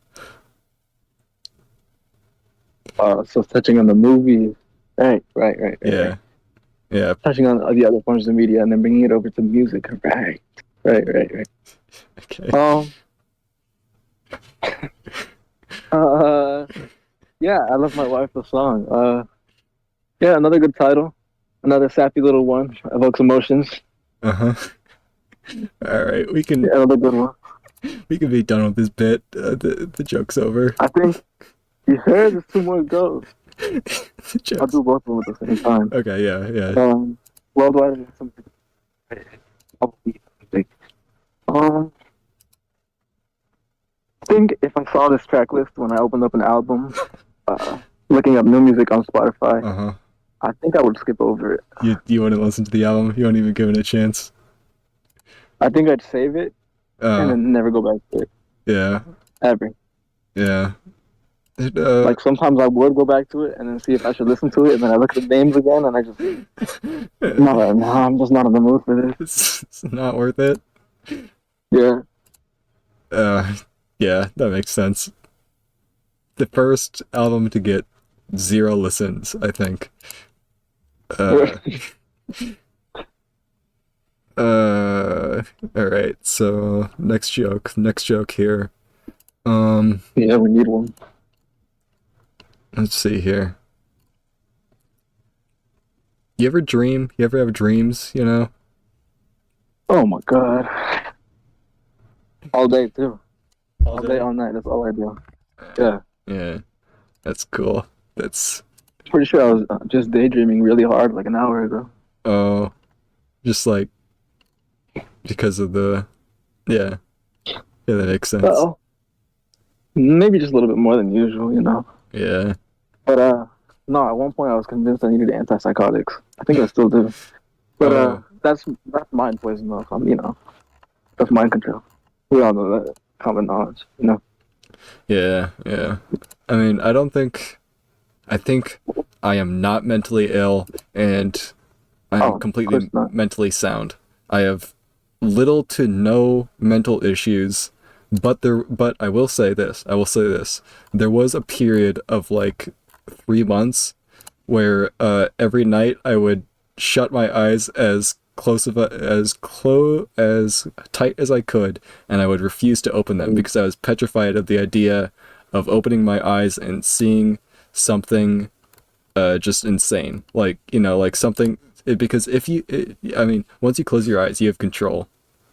So touching on the movie. Right. Yeah. Yeah. Touching on the other forms of media and then bringing it over to music. Right. Okay. Yeah, I Love My Wife, the song. Yeah, another good title. Another sappy little one. Evokes emotions. Uh-huh. All right, Yeah, another good one. we can be done with this bit. The joke's over. I think you heard there's 2 more goes. The joke's... I'll do both of them at the same time. Okay, yeah. Worldwide something. I think if I saw this track list when I opened up an album, looking up new music on Spotify, Uh-huh. I think I would skip over it. You wouldn't listen to the album? You wouldn't even give it a chance? I think I'd save it and then never go back to it. Yeah. Ever. Yeah. Like sometimes I would go back to it and then see if I should listen to it, and then I look at the names again and I just no, I'm just not in the mood for this. It's not worth it. Yeah. Yeah, that makes sense. The first album to get 0 listens, I think. All right. So next joke here. Yeah, we need one. Let's see here. You ever dream? You ever have dreams, you know? Oh my god. All day too. All day, all night. That's all I do. Yeah. Yeah. That's cool. That's Pretty sure I was just daydreaming really hard like an hour ago. oh, just like because of the yeah. Yeah, that makes sense. Well, maybe just a little bit more than usual, you know. Yeah. But no, at one point I was convinced I needed antipsychotics. I think I still do. But that's mind poison though. You know, that's mind control. We all know that, common knowledge. You know. Yeah, yeah. I mean, I think I am not mentally ill, and I am Oh, of course completely not. mentally sound. I have little to no mental issues, but I will say this. I will say this. There was a period of like 3 months where every night I would shut my eyes as tight as I could, and I would refuse to open them because I was petrified of the idea of opening my eyes and seeing something just insane. Like, like something, because I mean, once you close your eyes, you have control,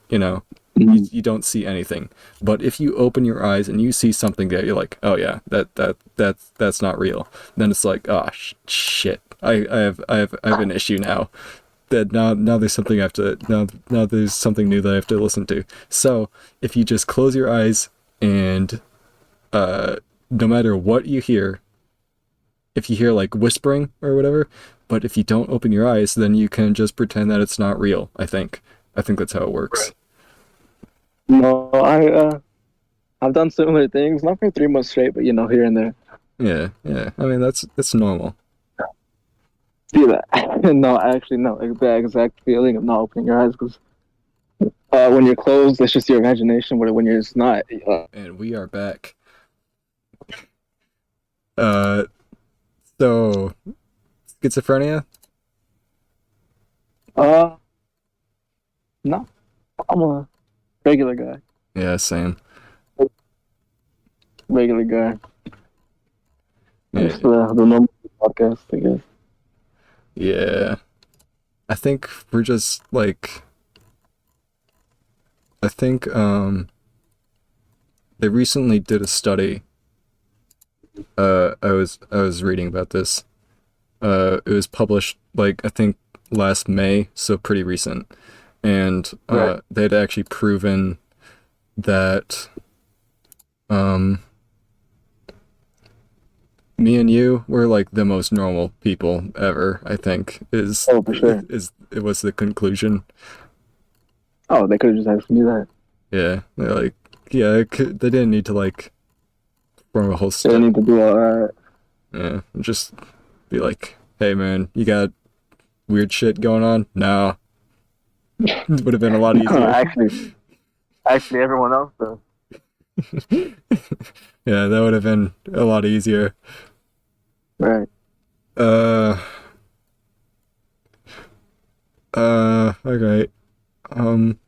you know, Mhm. you don't see anything. But if you open your eyes and you see something that you're like, oh yeah, that's not real, then it's like, oh shit, I have an issue now. That now there's something I have to now there's something new that I have to listen to. So if you just close your eyes and no matter what you hear, if you hear like whispering or whatever, but if you don't open your eyes, then you can just pretend that it's not real. I think that's how it works. No, I've done similar things, not for 3 months straight, but here and there. Yeah, yeah. I mean, that's normal. See that? No, actually, no, the exact feeling of not opening your eyes because when you're closed, it's just your imagination. But when you're just not, And we are back. Uh, so schizophrenia? uh, no, I'm a regular guy. Yeah, same. Regular guy. Yeah, Just the normal podcast, I guess. yeah. I think we're just like I think they recently did a study. I was reading about this. It was published like I think last May, so pretty recent. And Right. they'd actually proven that um me and you were like the most normal people ever, I think, Oh, for sure. is it was the conclusion. Oh, they could have just asked me that. Yeah, they're like, yeah, they didn't need to like form a whole They don't study. need to do all that. Yeah, just be like, hey man, you got weird shit going on? No. It would have been a lot No, easier. actually, everyone else does. Yeah, that would have been a lot easier. Right. Uh, okay. Um,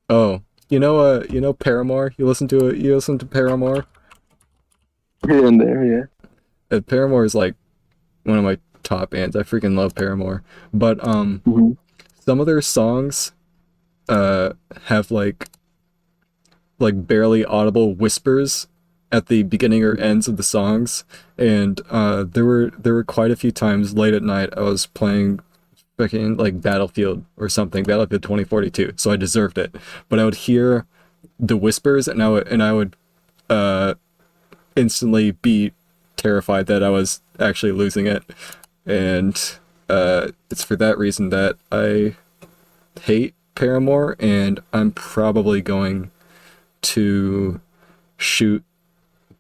oh, Paramore? You listen to Paramore? Here and there, yeah. Paramore is like one of my top bands. I freaking love Paramore. But Hmm. some of their songs have like barely audible whispers at the beginning or ends of the songs, and there were quite a few times late at night I was playing fucking like Battlefield or something, Battlefield 2042, so I deserved it. But I would hear the whispers, and I would uh instantly be terrified that I was actually losing it, and it's for that reason that I hate Paramore, and I'm probably going to shoot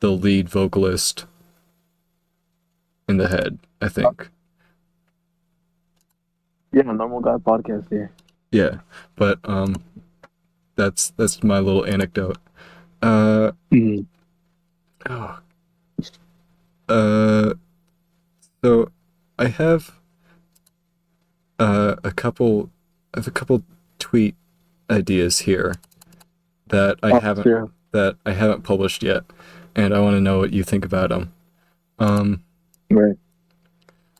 the lead vocalist in the head, I think. Yeah, normal guy podcast here. Yeah, but that's my little anecdote. Uh Mm. oh, uh so I have a couple a couple tweet ideas here that I Oh, haven't sure. that I haven't published yet, and I want to know what you think about them. Um Right.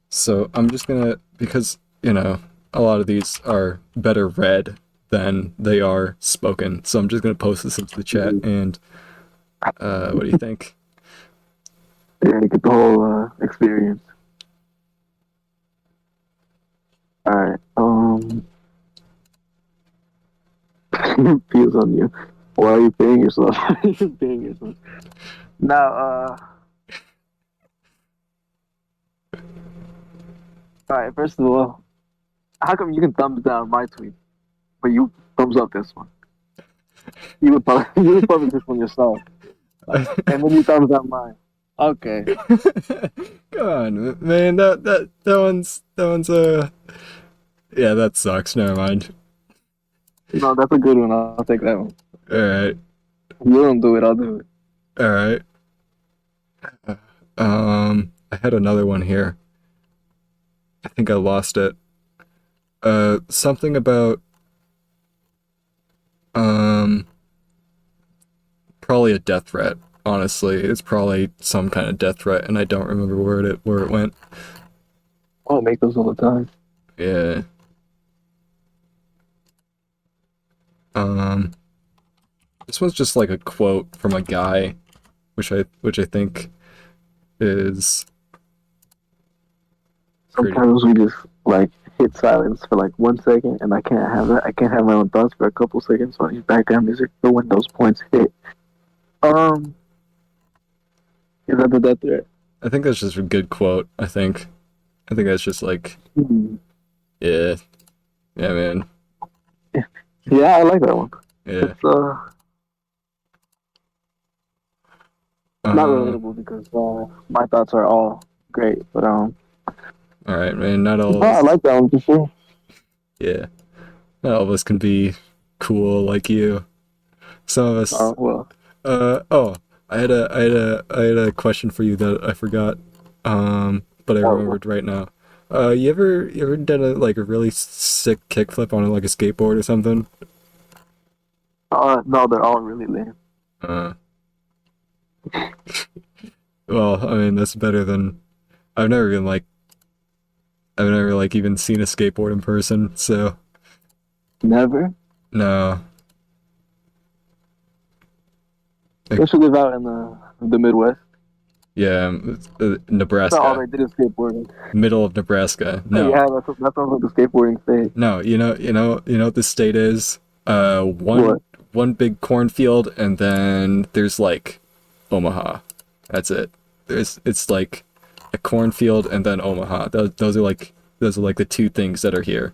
So I'm just gonna, because a lot of these are better read than they are spoken. So I'm just gonna post this into the chat, Mhm. and what do you think? Yeah, get the whole experience. All right. Feels on you. Why are you paying yourself? You're paying yourself. Now, all right. First of all, how come you can thumbs down my tweet, but you thumbs up this one? You would probably this one yourself. And then you thumbs down mine. Okay. Come on, man. That one's yeah, that sucks. Never mind. No, that's a good one. I'll take that one. All right, If you don't do it, I'll do it. all right. I had another one here. I think I lost it. Something about um, probably a death threat. Honestly, it's probably some kind of death threat, and I don't remember where it went. Oh, I make those all the time. Yeah. Um, this one's just like a quote from a guy, which I think is pretty. Sometimes we just like hit silence for like 1 second, and I can't have that. I can't have my own thoughts for a couple seconds. So I use background music for when those points hit. Um, is that the death threat? I think that's just a good quote. I think that's just like, Hmm. yeah, yeah, man, Yeah, I like that one. yeah. It's not relatable because my thoughts are all great, but All right, man. Not all no, of I us, like that one for sure. yeah, not all of us can be cool like you. Some of us. Well, Oh, I had a question for you that I forgot. But I well, remembered right now. You ever done a really sick kickflip on like a skateboard or something? no, they're all really lame. Uh, well, I mean that's better than I've never been like I've never like even seen a skateboard in person, so Never. no. Like, They should live out in the Midwest. yeah, That's all Nebraska, they did is skateboarding. middle of Nebraska. No, Yeah, that sounds like a skateboarding state. no, you know what the state is? One What? one big cornfield, and then there's like Omaha. That's it. It's like a cornfield and then Omaha. Those are like the two things that are here.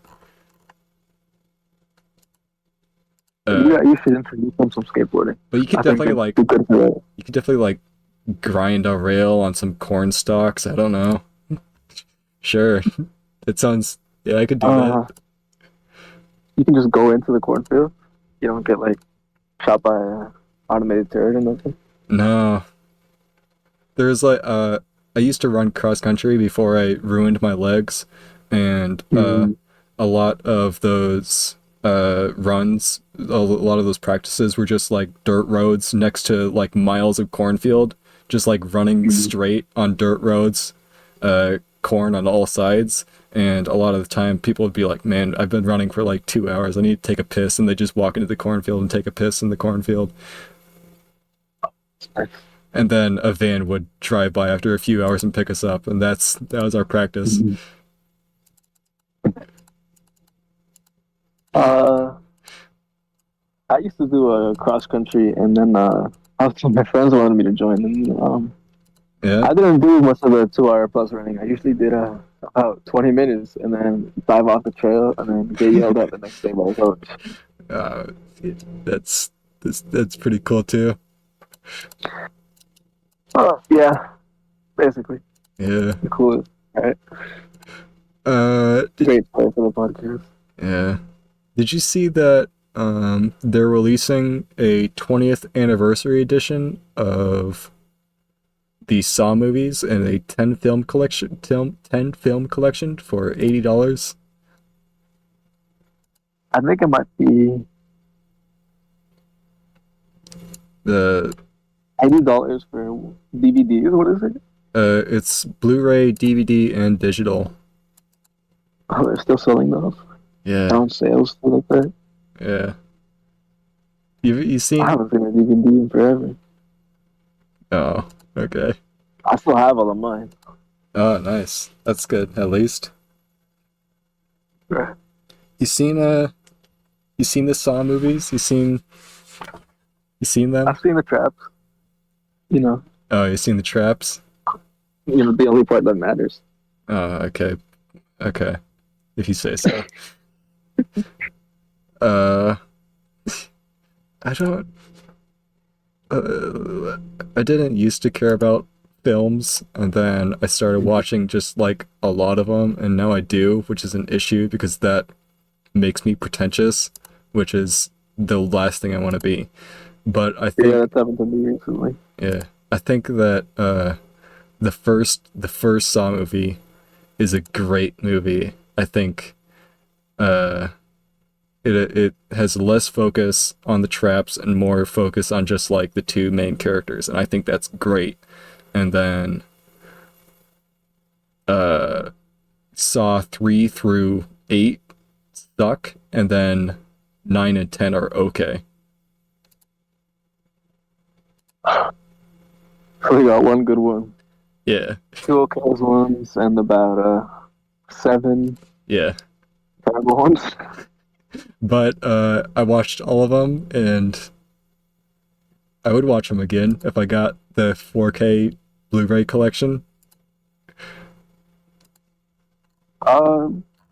Uh, You should introduce them some skateboarding. but you could I think definitely they'd like be good for that. grind a rail on some corn stalks. I don't know. Sure, it sounds. Yeah, I could do that. Uh, you can just go into the cornfield. You don't get like shot by an automated turret or nothing. No, there's I used to run cross country before I ruined my legs, and Mm-hmm. a lot of those runs, a lot of those practices were just like dirt roads next to like miles of cornfield, just like running straight on dirt roads, corn on all sides. And a lot of the time, people would be like, "Man, I've been running for like 2 hours. I need to take a piss," and they just walk into the cornfield and take a piss in the cornfield. And then a van would drive by after a few hours and pick us up, and that was our practice. Mm-hmm. Uh, I used to do a cross country, and then my friends wanted me to join, and Yeah. I didn't do much of the 2 hour plus running. I usually did about 20 minutes, and then dive off the trail, and then get yelled at the next day by the coach. Uh, that's pretty cool too. Oh yeah, basically Yeah. the coolest. Right, Did great play for the podcast. yeah. Did you see that they're releasing a 20th anniversary edition of the Saw movies and a 10 film collection for $80? I think it might be The $80 for DVDs. What is it? it's Blu-ray, DVD, and digital. Oh, they're still selling those Yeah. on sales, stuff like that. Yeah. You I seen? haven't seen a DVD in forever. Oh, okay. I still have all of mine. Oh, nice. That's good, at least. Right. You seen the Saw movies? You seen them? I've seen the traps. You know, Oh, you seen the traps? the only part that matters. Oh, okay. Okay. If you say so. Uh I don't. I didn't used to care about films, and then I started watching just like a lot of them, and now I do, which is an issue because that makes me pretentious, which is the last thing I want to be. But I Yeah, think, that's happened to me recently. yeah, I think that the first Saw movie is a great movie. I think uh, it has less focus on the traps and more focus on just like the two main characters, and I think that's great. And then Saw 3 through 8 suck, and then 9 and 10 are okay. So we got one good one, Yeah, two okay ones, and about 7 yeah. terrible ones. But I watched all of them, and I would watch them again if I got the 4K Blu-ray collection.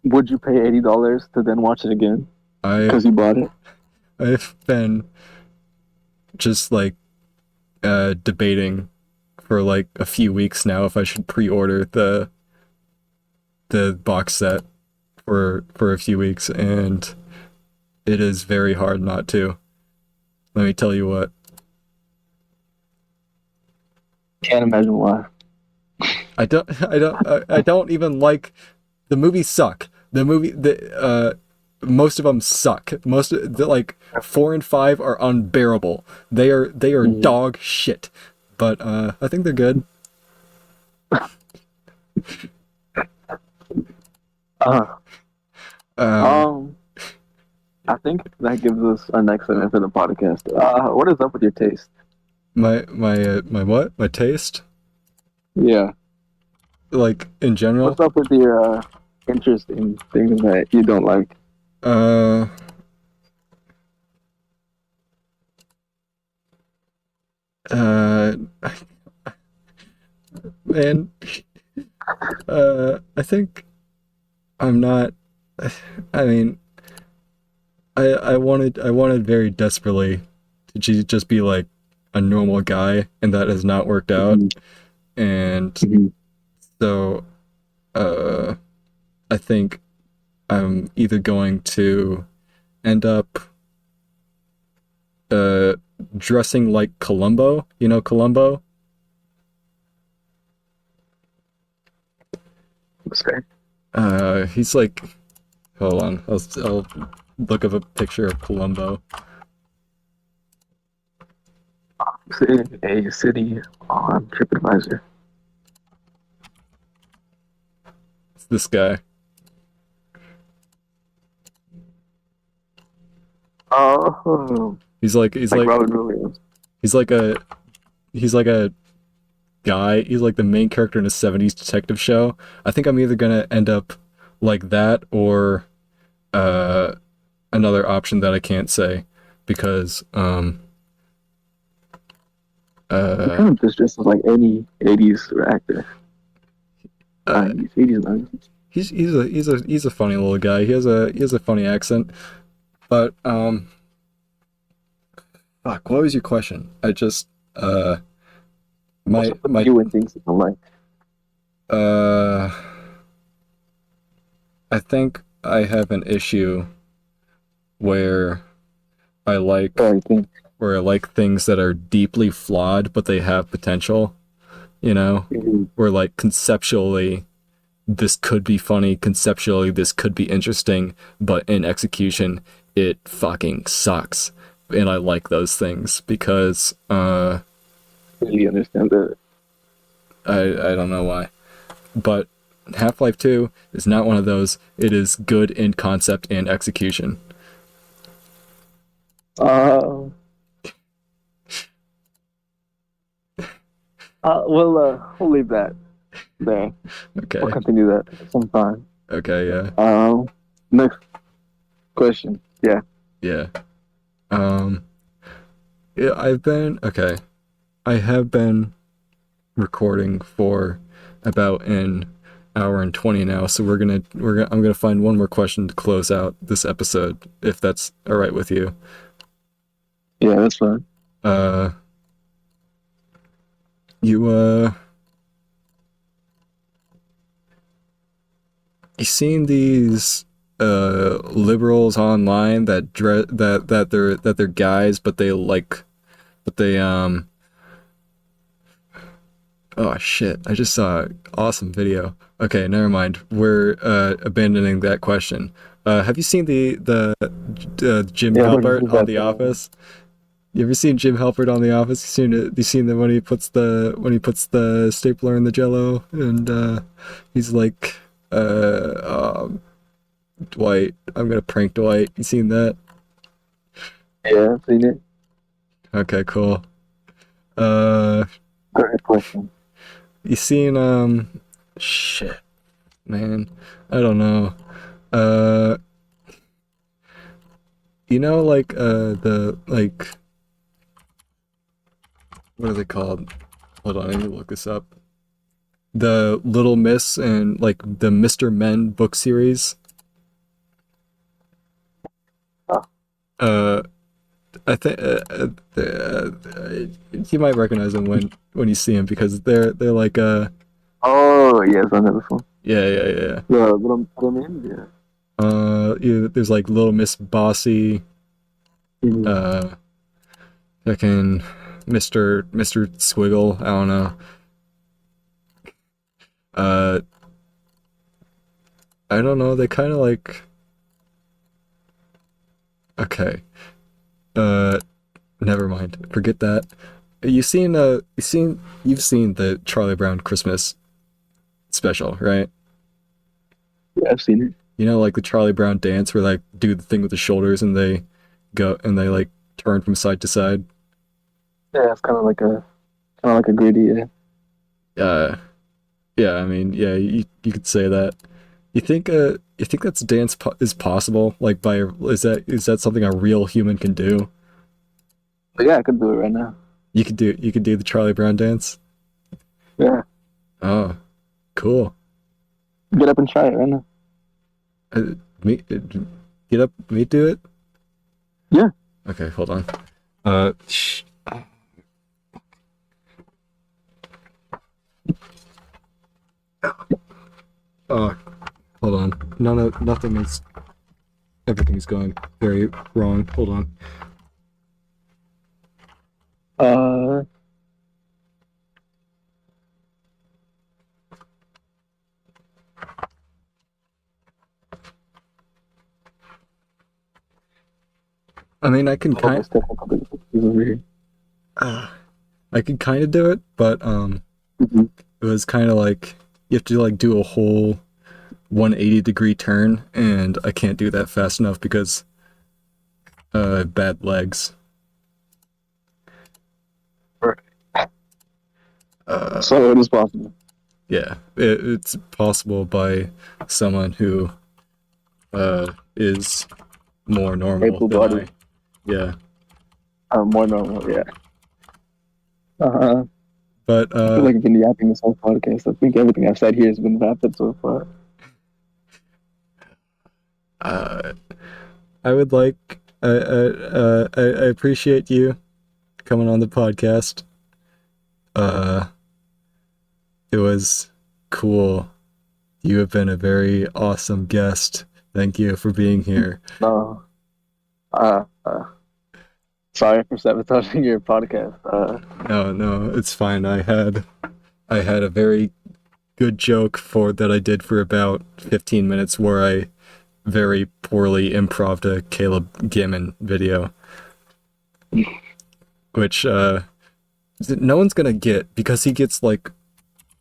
Would you pay $80 to then watch it again I because you bought it? I've been just like debating for like a few weeks now if I should pre-order the box set for a few weeks, and it is very hard not to. Let me tell you what. Can't imagine why. I don't even like the movies suck. Most of them suck. Most of the like 4 and 5 are unbearable. They are dog shit. But I think they're good. Uh, Um, I think that gives us our next segment for the podcast. What is up with your taste? my what? My taste? Yeah. Like in general? What's up with your interest in things that you don't like? Uh uh man, I think I'm not. I mean, I wanted very desperately to just be like a normal guy, and that has not worked out. And Mhm. so, I think I'm either going to end up uh dressing like Columbo. You know Columbo? Okay. He's like, hold on, I'll look up a picture of Columbo. A city on TripAdvisor. It's this guy. Oh, He's like like Robin Williams. he's like a he's like a guy. He's like the main character in a 70s detective show. I think I'm either gonna end up like that or uh another option that I can't say because He kind of just dresses like any 80s actor. 90s, 80s, 90s. he's a funny little guy. He has a funny accent. But fuck, what was your question? I just What's my up with my you and things you don't like? uh I think I have an issue where I like Sorry, think. where I like things that are deeply flawed but they have potential, you know? Mhm. Where like conceptually this could be funny, conceptually this could be interesting, but in execution it fucking sucks. And I like those things because Really understand that. I don't know why. But Half-Life 2 is not one of those. It is good in concept and execution. Uh, we'll leave that there. Okay. We'll continue that sometime. Okay, yeah. Next question. Yeah. Yeah. Um yeah, I have been recording for about an hour and 20 now, so I'm gonna find one more question to close out this episode, if that's all right with you. Yeah, that's fine. Uh, you you seen these liberals online that they're guys, but but they oh shit, I just saw an awesome video. Okay, never mind. We're abandoning that question. Have you seen the Jim Yeah, I thought you Halpert said on that. The Office? You ever seen Jim Halpert on The Office? You seen it? You seen the when he puts the stapler in the Jello and he's like, Dwight, I'm gonna prank Dwight. You seen that? Yeah, I've seen it. Okay, cool. Uh, Great question. you seen shit, man. I don't know. Uh, you know, like the like what are they called? Hold on, I need to look this up. The Little Miss and like the Mr. Men book series. Oh, Uh, I think you might recognize them when you see them because they're like oh yes, I know this one. yeah. The little man, yeah. There's like Little Miss Bossy, Mhm. uh, fucking Mister Swiggle. I don't know. Uh, I don't know. They kind of like okay. Uh, Never mind. Forget that. You've seen the Charlie Brown Christmas special, right? Yeah, I've seen it. You know, like the Charlie Brown dance where like do the thing with the shoulders and they go and they like turn from side to side. Yeah, it's kind of like a gritty. Yeah. Uh, yeah. I mean, yeah, you could say that. You think that's is possible? Like is that something a real human can do? But yeah, I could do it right now. You could do the Charlie Brown dance. Yeah, Oh, cool. get up and try it right now. Me get up, me do it. Yeah. Okay, hold on. Shh. Oh, hold on. Nothing is. Everything's going very wrong. Hold on. Uh, I mean, all this technical difficulties over here. uh, I could kind of do it, but Mhm. it was kind of like you have to like do a whole 180-degree turn, and I can't do that fast enough because I have bad legs. Right. Uh, So it is possible. yeah, it's possible by someone who is more normal Able than I. bodied. Yeah, More normal. Yeah. Uh-huh. but I feel like I've been yapping this whole podcast. I think everything I've said here has been vapid so far. uh, I would like I appreciate you coming on the podcast. Uh, it was cool. You have been a very awesome guest. Thank you for being here. No. Uh, uh, Sorry for sabotaging your podcast. No, it's fine. I had a very good joke for that I did for about 15 minutes where I very poorly improved a Caleb Gimmon video, which no one's gonna get because he gets like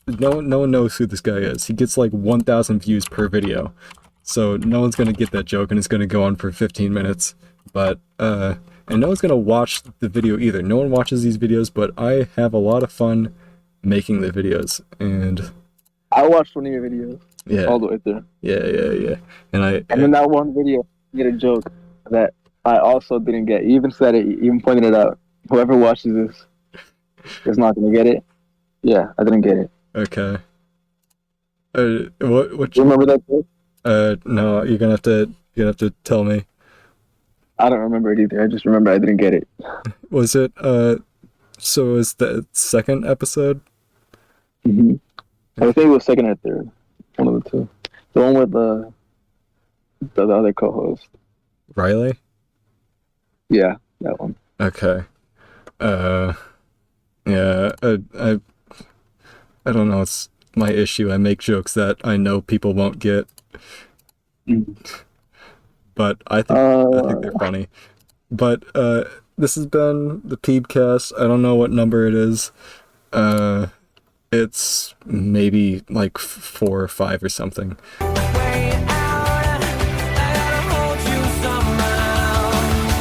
no one knows who this guy is. He gets like 1,000 views per video, so no one's gonna get that joke, and it's gonna go on for 15 minutes. But and no one's gonna watch the video either. No one watches these videos, but I have a lot of fun making the videos, and I watched one of your videos yeah, all the way through. yeah. And And in that one video, you get a joke that I also didn't get. You even said it, you even pointed it out. Whoever watches this is not going to get it. Yeah, I didn't get it. okay. What You remember that joke? no, you're gonna have to tell me. I don't remember it either. I just remember I didn't get it. Was it so it was the second episode? Hmm. I think it was second or third. One of the two. The one with the other co-host. Riley? Yeah, that one. Okay. Uh yeah, I don't know, it's my issue. I make jokes that I know people won't get, Mhm. but I think they're Uh, funny. But this has been the peebcast. I don't know what number it is. Uh it's maybe like 4 or 5 or something.